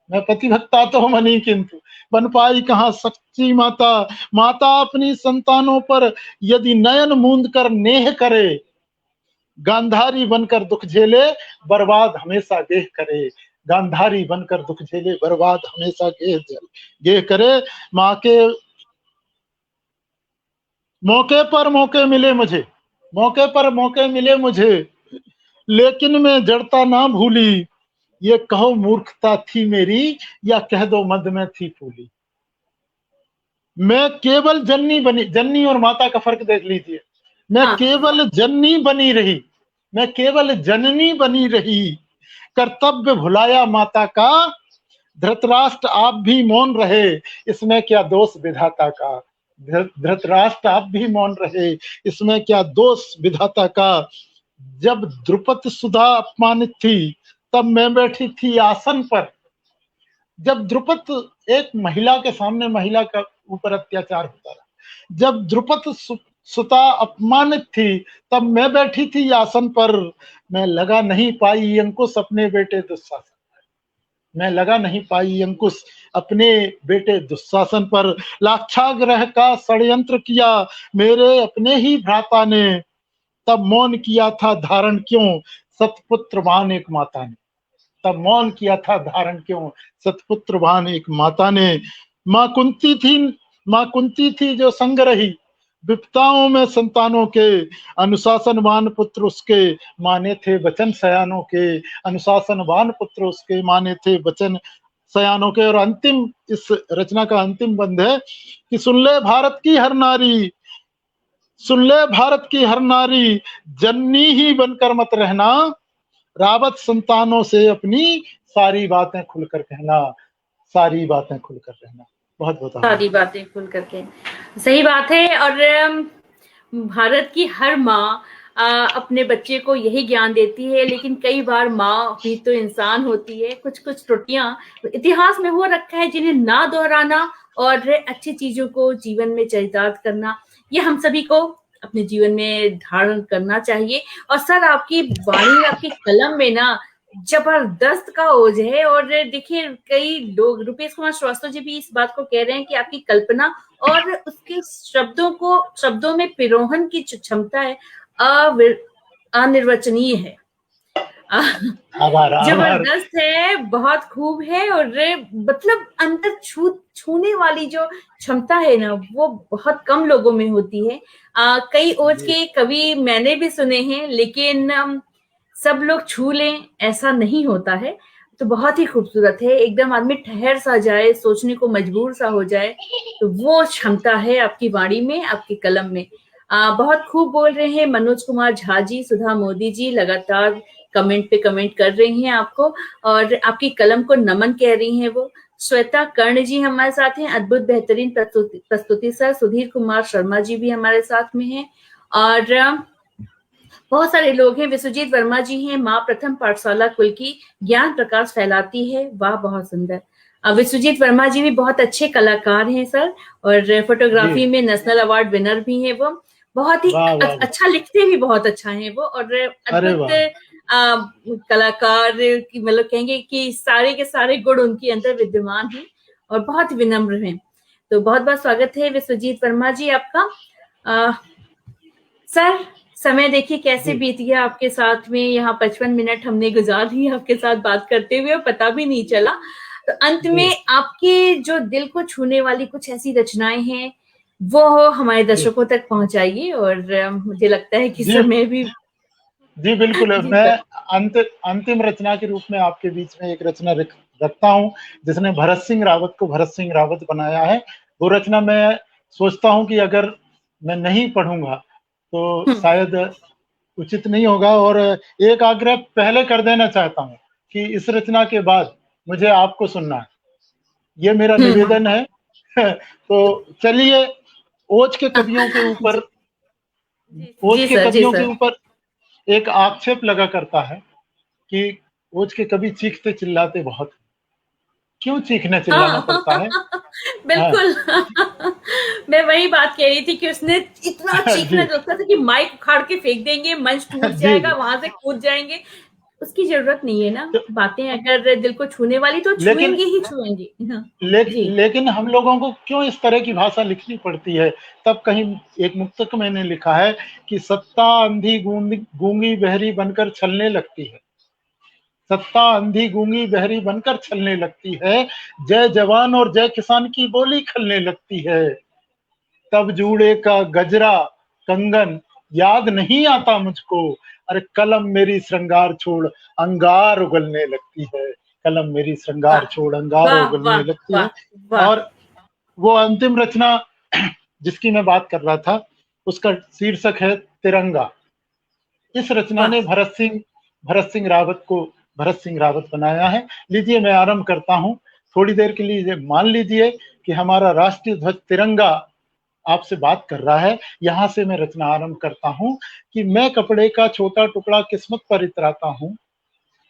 मैं पतिभक्ता तो बनी किंतु बन पाई कहाँ सच्ची माता। माता अपनी संतानों पर यदि नयन मूंद कर नेह करे, गांधारी बनकर दुख झेले बर्बाद हमेशा गेह करे। गांधारी बनकर दुख झेले बर्बाद हमेशा गेह करे। माँ के मौके पर मौके मिले मुझे, मौके पर मौके मिले मुझे, लेकिन मैं जड़ता ना भूली। ये कहो मूर्खता थी मेरी या कह दो मद में थी फूली। मैं केवल जननी बनी, जननी और माता का फर्क देख लीजिए। मैं हाँ। केवल जननी बनी रही, मैं केवल जननी बनी रही, कर्तव्य भुलाया माता का। धृतराष्ट्र आप भी मौन रहे, इसमें क्या दोष विधाता का। धृतराष्ट्र आप भी मौन रहे, इसमें क्या दोष विधाता का। जब द्रुपद सुधा अपमानित थी तब मैं बैठी थी आसन पर। जब द्रुपद, एक महिला के सामने महिला का ऊपर अत्याचार होता रहा, जब द्रुपद सुता अपमानित थी तब मैं बैठी थी आसन पर। मैं लगा नहीं पाई अंकुश अपने बेटे दुशासन, मैं लगा नहीं पाई अंकुश अपने बेटे दुशासन पर। लाक्षागृह का षड्यंत्र किया मेरे अपने ही भ्राता ने, तब मौन किया था धारण क्यों सतपुत्रवान एक माता ने। तब मौन किया था धारण क्यों सतपुत्रवान एक माता ने। माँ कुंती थी जो संग रही, विपताओं में संतानों के, अनुशासनवान पुत्र उसके माने थे वचन सयानों के। अनुशासनवान पुत्र उसके माने थे वचन सयानों के। और अंतिम, इस रचना का अंतिम बंद है कि सुन ले भारत की हर नारी, सुन ले भारत की हर नारी, जननी ही बनकर मत रहना, रावत संतानों से अपनी सारी बातें खुलकर कहना, सारी बातें खुलकर कहना। बहुत बहुत सारी बातें खुल करके, सही बात है। और भारत की हर माँ अपने बच्चे को यही ज्ञान देती है, लेकिन कई बार माँ भी तो इंसान होती है, कुछ कुछ त्रुटियां इतिहास में हो रखा है जिन्हें ना दोहराना और अच्छी चीजों को जीवन में चरितार्थ करना, ये हम सभी को अपने जीवन में धारण करना चाहिए। और सर आपकी वाणी, आपकी कलम में ना जबरदस्त का ओज है। और देखिए कई लोग, रुपेश कुमार श्रीवास्तव जी भी इस बात को कह रहे हैं कि आपकी कल्पना और उसके शब्दों में पिरोहन की जो क्षमता है अनिर्वचनीय है, जबरदस्त है, बहुत खूब है। और मतलब अंदर छूने वाली जो क्षमता है ना, वो बहुत कम लोगों में होती है। कई ओज के कवि मैंने भी सुने हैं, लेकिन सब लोग छू लें ऐसा नहीं होता है। तो बहुत ही खूबसूरत है, एकदम आदमी ठहर सा जाए, सोचने को मजबूर सा हो जाए, तो वो क्षमता है आपकी वाणी में, आपकी कलम में। बहुत खूब बोल रहे हैं मनोज कुमार झा जी, सुधा मोदी जी लगातार कमेंट पे कमेंट कर रही हैं आपको, और आपकी कलम को नमन कह रही हैं वो। श्वेता कर्ण जी हमारे साथ हैं, अद्भुत बेहतरीन प्रस्तुति सर। सुधीर कुमार शर्मा जी भी हमारे साथ में हैं। और बहुत सारे लोग हैं। विश्वजीत वर्मा जी हैं, माँ प्रथम पाठशाला कुल की ज्ञान प्रकाश फैलाती है। वाह, बहुत सुंदर। विश्वजीत वर्मा जी भी बहुत अच्छे कलाकार हैं सर, और जी। फोटोग्राफी में नेशनल अवार्ड विनर भी हैं वो। बहुत ही वाह वाह वाह। अच्छा लिखते भी बहुत अच्छा हैं वो, और अरे अद्भुत वाह। कलाकार की, मतलब कहेंगे कि सारे के सारे गुण उनके अंदर विद्यमान हैं, और बहुत विनम्र हैं। तो बहुत बहुत स्वागत है विश्वजीत वर्मा जी आपका। सर, समय देखिए कैसे जी बीत गया आपके साथ में। यहाँ 55 मिनट हमने गुजार दिए आपके साथ बात करते हुए, और पता भी नहीं चला। तो अंत जी में आपके जो दिल को छूने वाली कुछ ऐसी रचनाएं हैं, वो हमारे जी दर्शकों तक पहुंचाइए। और मुझे लगता है कि जी समय भी। जी बिल्कुल। जी मैं सर। अंतिम रचना के रूप में आपके बीच में एक रचना रखता हूँ, जिसने भरत सिंह रावत को भरत सिंह रावत बनाया है। वो रचना मैं सोचता हूँ कि अगर मैं नहीं पढ़ूंगा तो शायद उचित नहीं होगा, और एक आग्रह पहले कर देना चाहता हूँ कि इस रचना के बाद मुझे आपको सुनना है, ये मेरा निवेदन है। तो चलिए, ओज के कवियों के ऊपर जी ओज जी के सर, जी कवियों के सर। ऊपर एक आक्षेप लगा करता है कि ओज के कवि चीखते चिल्लाते बहुत हैं। क्यों चीखना चिल्लाना हाँ, पड़ता है? हाँ। बिल्कुल। मैं वही बात कह रही थी कि उसने इतना चीखना, जी लगता था कि माइक उखाड़ के फेंक देंगे, मंच टूट जी जाएगा, जी। वहां से कूद जाएंगे। उसकी जरूरत नहीं है ना। तो बातें अगर दिल को छूने वाली, तो लेकिन छुएंगे ही छुएंगे। हाँ, जी। लेकिन हम लोगों को क्यों इस तरह की भाषा लिखनी पड़ती है? तब कहीं एक मुक्तक मैंने लिखा है कि सत्ता अंधी गूंगी गूंगी बहरी बनकर छलने लगती है। सत्ता अंधी गूंगी बहरी बनकर छलने लगती है, जय जवान और जय किसान की बोली खलने लगती है। तब जूड़े का गजरा कंगन याद नहीं आता मुझको, अरे कलम मेरी श्रृंगार छोड़ अंगार उगलने लगती है। कलम मेरी श्रृंगार वाह छोड़ अंगार वाह उगलने वाह लगती है। वाह वाह। और वो अंतिम रचना जिसकी मैं बात कर रहा था, उसका शीर्षक है तिरंगा। इस रचना वाह। ने भरत सिंह रावत को भरत सिंह रावत बनाया है। लीजिए, मैं आरंभ करता हूँ। थोड़ी देर के लिए मान लीजिए कि हमारा राष्ट्रीय ध्वज तिरंगा आपसे बात कर रहा है। यहाँ से मैं रचना आरंभ करता हूँ कि मैं कपड़े का छोटा टुकड़ा किस्मत पर इतराता हूँ।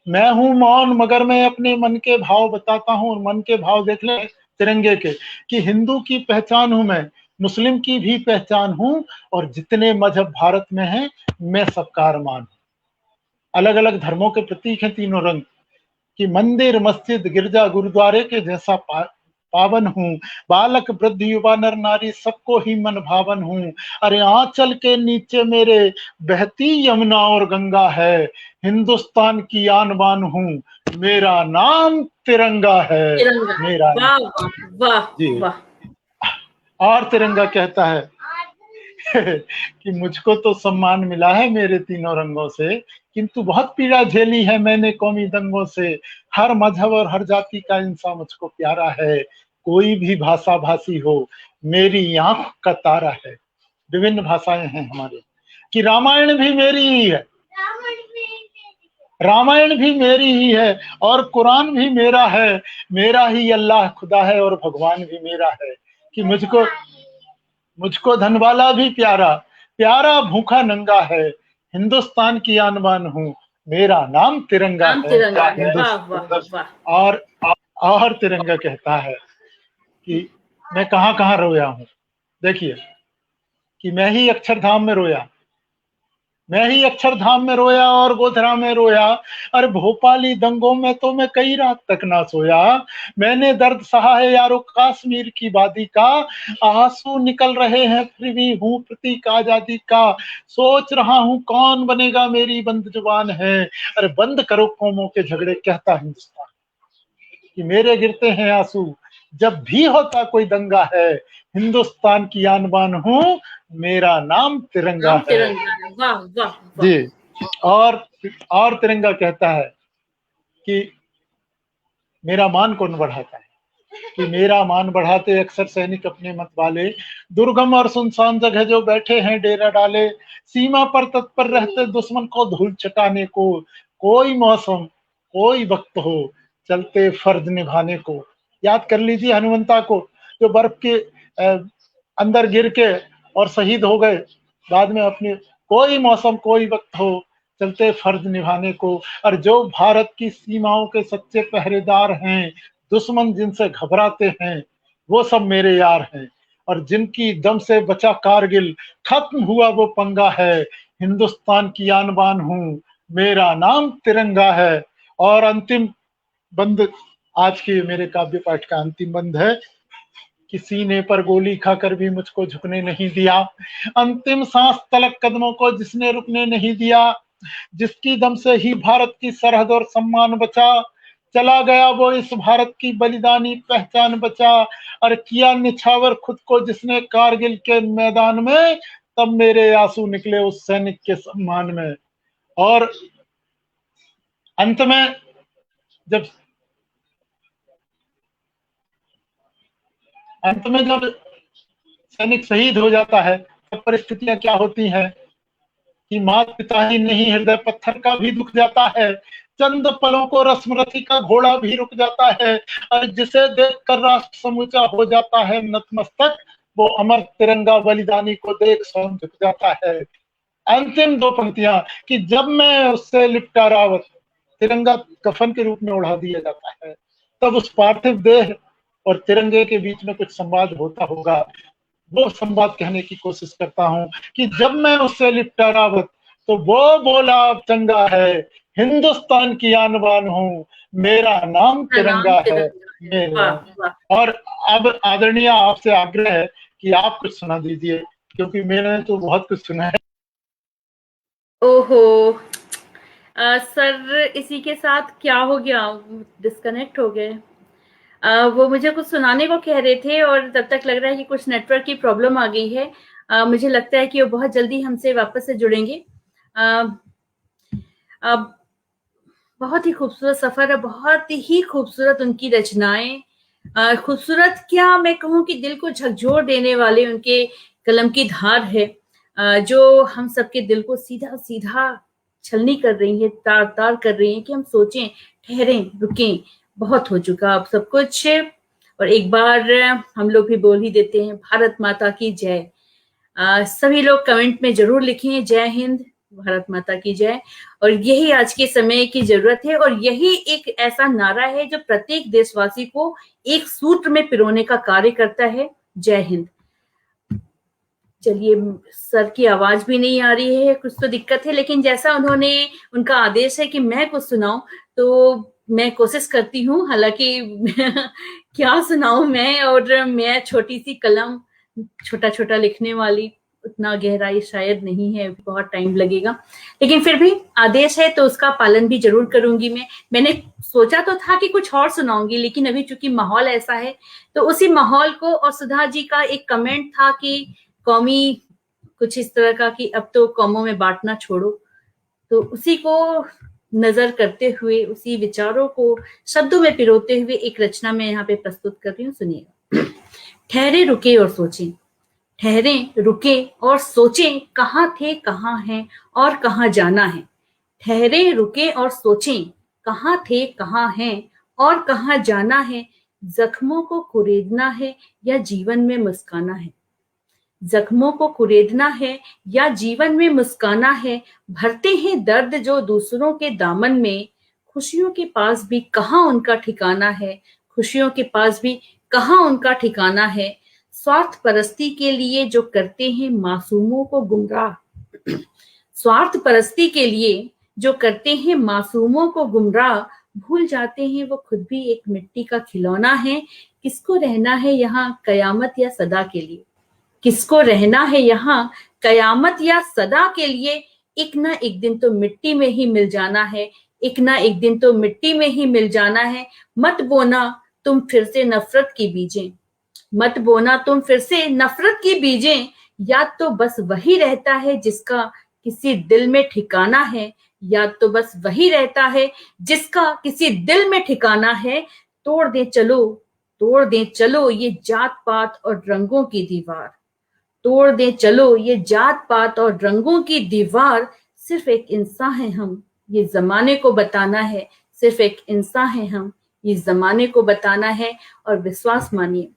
मैं हूँ मौन मगर मैं अपने मन के भाव बताता हूँ, और मन के भाव देख ले तिरंगे के, कि हिंदू की पहचान हूँ मैं, मुस्लिम की भी पहचान हूँ, और जितने मजहब भारत में हैं मैं सबका अरमान हूँ। अलग अलग धर्मों के प्रतीक हैं तीनों रंग, कि मंदिर मस्जिद गिरजा गुरुद्वारे के जैसा पावन हूँ। बालक वृद्ध युवा नर नारी सबको ही मन भावन हूँ। अरे आंचल के नीचे मेरे बहती यमुना और गंगा है, हिंदुस्तान की आन बान हूँ, मेरा नाम तिरंगा है। तिरंगा। मेरा वाह वाह वाह जी। वाह। और तिरंगा कहता है कि मुझको तो सम्मान मिला है मेरे तीनों रंगों से, किंतु बहुत पीड़ा झेली है मैंने कौमी दंगों से। हर मजहब और हर जाति का इंसान मुझको प्यारा है, कोई भी भाषा भाषी हो मेरी आंख का तारा है। विभिन्न भाषाएं हैं हमारे, कि रामायण भी मेरी ही है, रामायण भी मेरी ही है, और कुरान भी मेरा है। मेरा ही अल्लाह खुदा है और भगवान भी मेरा है, कि मुझको मुझको धनवाला भी प्यारा, प्यारा भूखा नंगा है, हिंदुस्तान की आन बान हूँ, मेरा नाम तिरंगा नाम है। तिरंगा है। वाह वाह हिंदुस्तान। वाह। और और तिरंगा कहता है कि मैं कहाँ कहाँ रोया हूँ। देखिए, कि मैं ही अक्षरधाम में रोया, मैं ही अक्षरधाम में रोया और गोधरा में रोया। अरे भोपाली दंगों में तो मैं कई रात तक ना सोया। मैंने दर्द सहा है यारो कश्मीर की वादी का, आंसू निकल रहे हैं फिर भी हूँ प्रतीक आजादी का। सोच रहा हूँ कौन बनेगा मेरी बंद जुबान है, अरे बंद करो कौमों के झगड़े कहता हिंदुस्तान, कि मेरे गिरते हैं आंसू जब भी होता कोई दंगा है, हिंदुस्तान की आन बान हूँ, मेरा नाम तिरंगा नाम है। तिरंगा है। वाह वाह वाह। जी। और और तिरंगा कहता है कि मेरा मान कौन बढ़ाता है, कि मेरा मान बढ़ाते अक्सर सैनिक अपने मत वाले, दुर्गम और सुनसान जगह जो बैठे हैं डेरा डाले, सीमा पर तत्पर रहते दुश्मन को धूल चटाने को। कोई मौसम कोई वक्त हो चलते फर्ज निभाने को। याद कर लीजिए हनुमंता को, जो बर्फ के अंदर गिर के और शहीद हो गए, बाद में अपने कोई मौसम कोई वक्त हो, चलते फर्ज निभाने को। और जो भारत की सीमाओं के सच्चे पहरेदार हैं, दुश्मन जिनसे घबराते हैं, वो सब मेरे यार हैं। और जिनकी दम से बचा कारगिल, खत्म हुआ वो पंगा है। हिंदुस्तान की आन बान हूँ, मेरा नाम तिरंगा है। और अंतिम बंद, आज के मेरे काव्य पाठ का अंतिम बंद है कि सीने पर गोली खाकर भी मुझको झुकने नहीं दिया, अंतिम सांस तलक कदमों को जिसने रुकने नहीं दिया, जिसकी दम से ही भारत की सरहद और सम्मान बचा, चला गया वो इस भारत की बलिदानी पहचान बचा। और किया निछावर खुद को जिसने कारगिल के मैदान में, तब मेरे आंसू निकले उस सैनिक के सम्मान में। और अंत में जब सैनिक शहीद हो जाता है, तब परिस्थितियां क्या होती हैं कि माता पिता ही नहीं, हृदय पत्थर का भी दुख जाता है। चंद पलों को रस्मरथी का घोड़ा भी रुक जाता है, और जिसे देखकर राष्ट्र समूचा हो जाता है नतमस्तक, वो अमर तिरंगा बलिदानी को देख स्वयं झुक जाता है। अंतिम दो पंक्तियां कि जब मैं उससे लिपटा रावत, तिरंगा कफन के रूप में उड़ा दिया जाता है, तब उस पार्थिव देह और तिरंगे के बीच में कुछ संवाद होता होगा। वो संवाद कहने की कोशिश करता हूं कि जब मैं उससे लिपटा रावत, तो वो बोला अब चंगा है, हिंदुस्तान की आन बान हूं, मेरा नाम तिरंगा है। वाह वाह। और अब आदरणीय आपसे आग्रह है कि आप कुछ सुना दीजिए, क्योंकि मैंने तो बहुत कुछ सुना है। ओहो सर, इसी के साथ क्या हो गया, डिस्कनेक्ट हो गए। वो मुझे कुछ सुनाने को कह रहे थे और तब तक लग रहा है कि कुछ नेटवर्क की प्रॉब्लम आ गई है। मुझे लगता है कि वो बहुत जल्दी हमसे वापस से जुड़ेंगे। बहुत ही खूबसूरत सफर है, बहुत ही खूबसूरत उनकी रचनाएं, खूबसूरत क्या मैं कहूँ कि दिल को झकझोर देने वाले उनके कलम की धार है, जो हम सबके दिल को सीधा सीधा छलनी कर रही है, तार तार कर रही है कि हम सोचें, ठहरें, रुकें, बहुत हो चुका अब सब कुछ। और एक बार हम लोग भी बोल ही देते हैं, भारत माता की जय। सभी लोग कमेंट में जरूर लिखें, जय हिंद, भारत माता की जय। और यही आज के समय की जरूरत है, और यही एक ऐसा नारा है जो प्रत्येक देशवासी को एक सूत्र में पिरोने का कार्य करता है, जय हिंद। चलिए, सर की आवाज भी नहीं आ रही है, कुछ तो दिक्कत है, लेकिन जैसा उनका आदेश है कि मैं कुछ सुनाऊं, तो मैं कोशिश करती हूँ। हालांकि क्या सुनाऊं मैं, और मैं छोटी सी कलम, छोटा छोटा लिखने वाली, उतना गहराई शायद नहीं है, बहुत टाइम लगेगा, लेकिन फिर भी आदेश है तो उसका पालन भी जरूर करूंगी। मैंने सोचा तो था कि कुछ और सुनाऊंगी, लेकिन अभी चूंकि माहौल ऐसा है, तो उसी माहौल को, और सुधा जी का एक कमेंट था कि कौमी कुछ इस तरह का कि अब तो कौमों में बांटना छोड़ो, तो उसी को नजर करते हुए, उसी विचारों को शब्दों में पिरोते हुए एक रचना में यहाँ पे प्रस्तुत कर रही हूँ, सुनिएगा। ठहरे रुके और सोचें, ठहरे रुके और सोचें, कहाँ थे कहाँ हैं और कहाँ जाना है। ठहरे रुके और सोचें, कहाँ थे कहाँ हैं और कहाँ जाना है। जख्मों को कुरेदना है या जीवन में मुस्काना है। जख्मों को कुरेदना है या जीवन में मुस्काना है। भरते हैं दर्द जो दूसरों के दामन में, खुशियों के पास भी कहाँ उनका ठिकाना है। खुशियों के पास भी कहाँ उनका ठिकाना है। स्वार्थ परस्ती के लिए जो करते हैं मासूमों को गुमराह, स्वार्थ परस्ती के लिए जो करते हैं मासूमों को गुमराह, भूल जाते हैं वो खुद भी एक मिट्टी का खिलौना है। किसको रहना है यहाँ कयामत या सदा के लिए, किसको रहना है यहाँ कयामत या सदा के लिए। एक ना एक दिन तो मिट्टी में ही मिल जाना है, एक ना एक दिन तो मिट्टी में ही मिल जाना है। मत बोना तुम फिर से नफरत की बीजें, मत बोना तुम फिर से नफरत की बीजें। याद तो बस वही रहता है जिसका किसी दिल में ठिकाना है। याद तो बस वही रहता है जिसका किसी दिल में ठिकाना है। तोड़ दे चलो, तोड़ दे चलो ये जात पात और रंगों की दीवार, तोड़ दे चलो ये जात पात और रंगों की दीवार। सिर्फ एक इंसान है हम, ये जमाने को बताना है। सिर्फ एक इंसान है हम, ये जमाने को बताना है। और विश्वास मानिए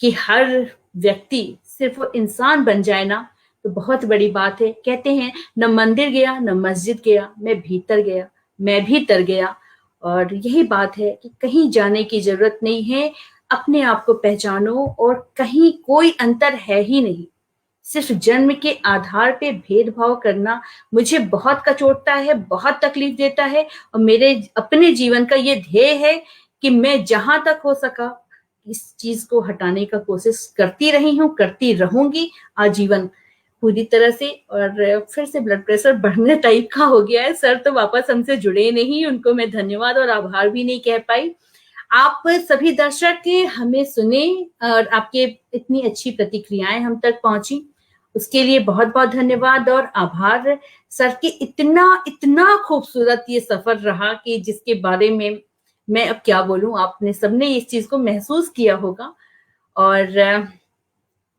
कि हर व्यक्ति सिर्फ वो इंसान बन जाए ना, तो बहुत बड़ी बात है। कहते हैं न मंदिर गया न मस्जिद गया, मैं भीतर गया, मैं भी तर गया। और यही बात है कि कहीं जाने की जरूरत नहीं है, अपने आप को पहचानो और कहीं कोई अंतर है ही नहीं। सिर्फ जन्म के आधार पे भेदभाव करना मुझे बहुत कचोटता है, बहुत तकलीफ देता है। और मेरे अपने जीवन का ये ध्येय है कि मैं जहां तक हो सका इस चीज को हटाने का कोशिश करती रही हूँ, करती रहूंगी आजीवन पूरी तरह से। और फिर से ब्लड प्रेशर बढ़ने टाइप का हो गया है। सर तो वापस हमसे जुड़े नहीं, उनको मैं धन्यवाद और आभार भी नहीं कह पाई। आप सभी दर्शक हमें सुने और आपके इतनी अच्छी प्रतिक्रियाएं हम तक पहुंची, उसके लिए बहुत बहुत धन्यवाद और आभार। सर के इतना इतना खूबसूरत ये सफर रहा कि जिसके बारे में मैं अब क्या बोलूं, आपने सबने इस चीज को महसूस किया होगा। और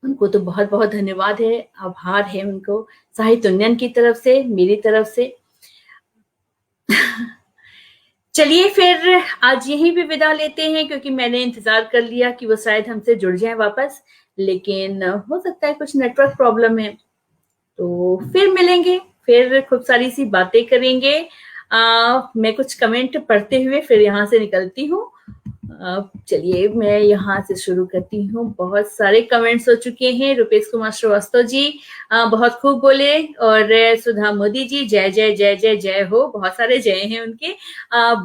उनको तो बहुत बहुत धन्यवाद है, आभार है उनको साहित्य उन्नयन की तरफ से, मेरी तरफ से। चलिए फिर आज यहीं पे विदा लेते हैं, क्योंकि मैंने इंतजार कर लिया कि वो शायद हमसे जुड़ जाए वापस, लेकिन हो सकता है कुछ नेटवर्क प्रॉब्लम है। तो फिर मिलेंगे, फिर खूब सारी सी बातें करेंगे। मैं कुछ कमेंट पढ़ते हुए फिर यहाँ से निकलती हूँ। चलिए मैं यहाँ से शुरू करती हूँ। बहुत सारे कमेंट्स हो चुके हैं। रुपेश कुमार श्रीवास्तव जी बहुत खूब बोले, और सुधा मोदी जी जय जय जय जय जय हो, बहुत सारे जय हैं उनके।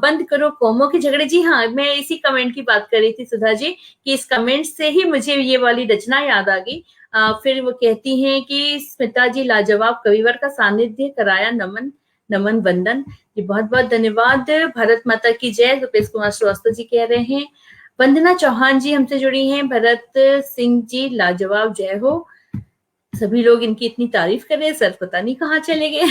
बंद करो कौमों के झगड़े। जी हाँ, मैं इसी कमेंट की बात कर रही थी सुधा जी, कि इस कमेंट से ही मुझे ये वाली रचना याद आ गई। फिर वो कहती हैं कि स्मिता जी लाजवाब कविवर का सानिध्य कराया, नमन नमन वंदन। जी बहुत बहुत धन्यवाद। भारत माता की जय, रुपेश कुमार श्रीवास्तव जी कह रहे हैं। वंदना चौहान जी हमसे जुड़ी हैं। भरत सिंह जी लाजवाब, जय हो। सभी लोग इनकी इतनी तारीफ कर रहे हैं, सर पता नहीं कहाँ चले गए।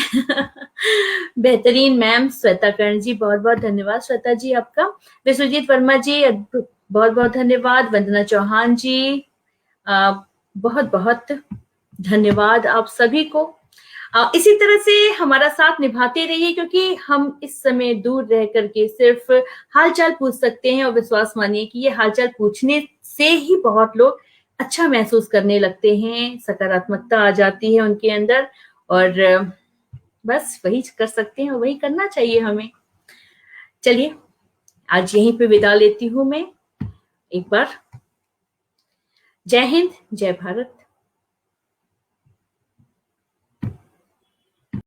बेहतरीन मैम श्वेता कर्ण जी, बहुत बहुत धन्यवाद श्वेता जी आपका। विश्वजीत वर्मा जी बहुत बहुत धन्यवाद। वंदना चौहान जी बहुत बहुत धन्यवाद आप सभी को। इसी तरह से हमारा साथ निभाते रहिए, क्योंकि हम इस समय दूर रह करके सिर्फ हालचाल पूछ सकते हैं। और विश्वास मानिए कि ये हालचाल पूछने से ही बहुत लोग अच्छा महसूस करने लगते हैं, सकारात्मकता आ जाती है उनके अंदर। और बस वही कर सकते हैं और वही करना चाहिए हमें। चलिए आज यहीं पे विदा लेती हूँ मैं एक बार। जय हिंद, जय भारत।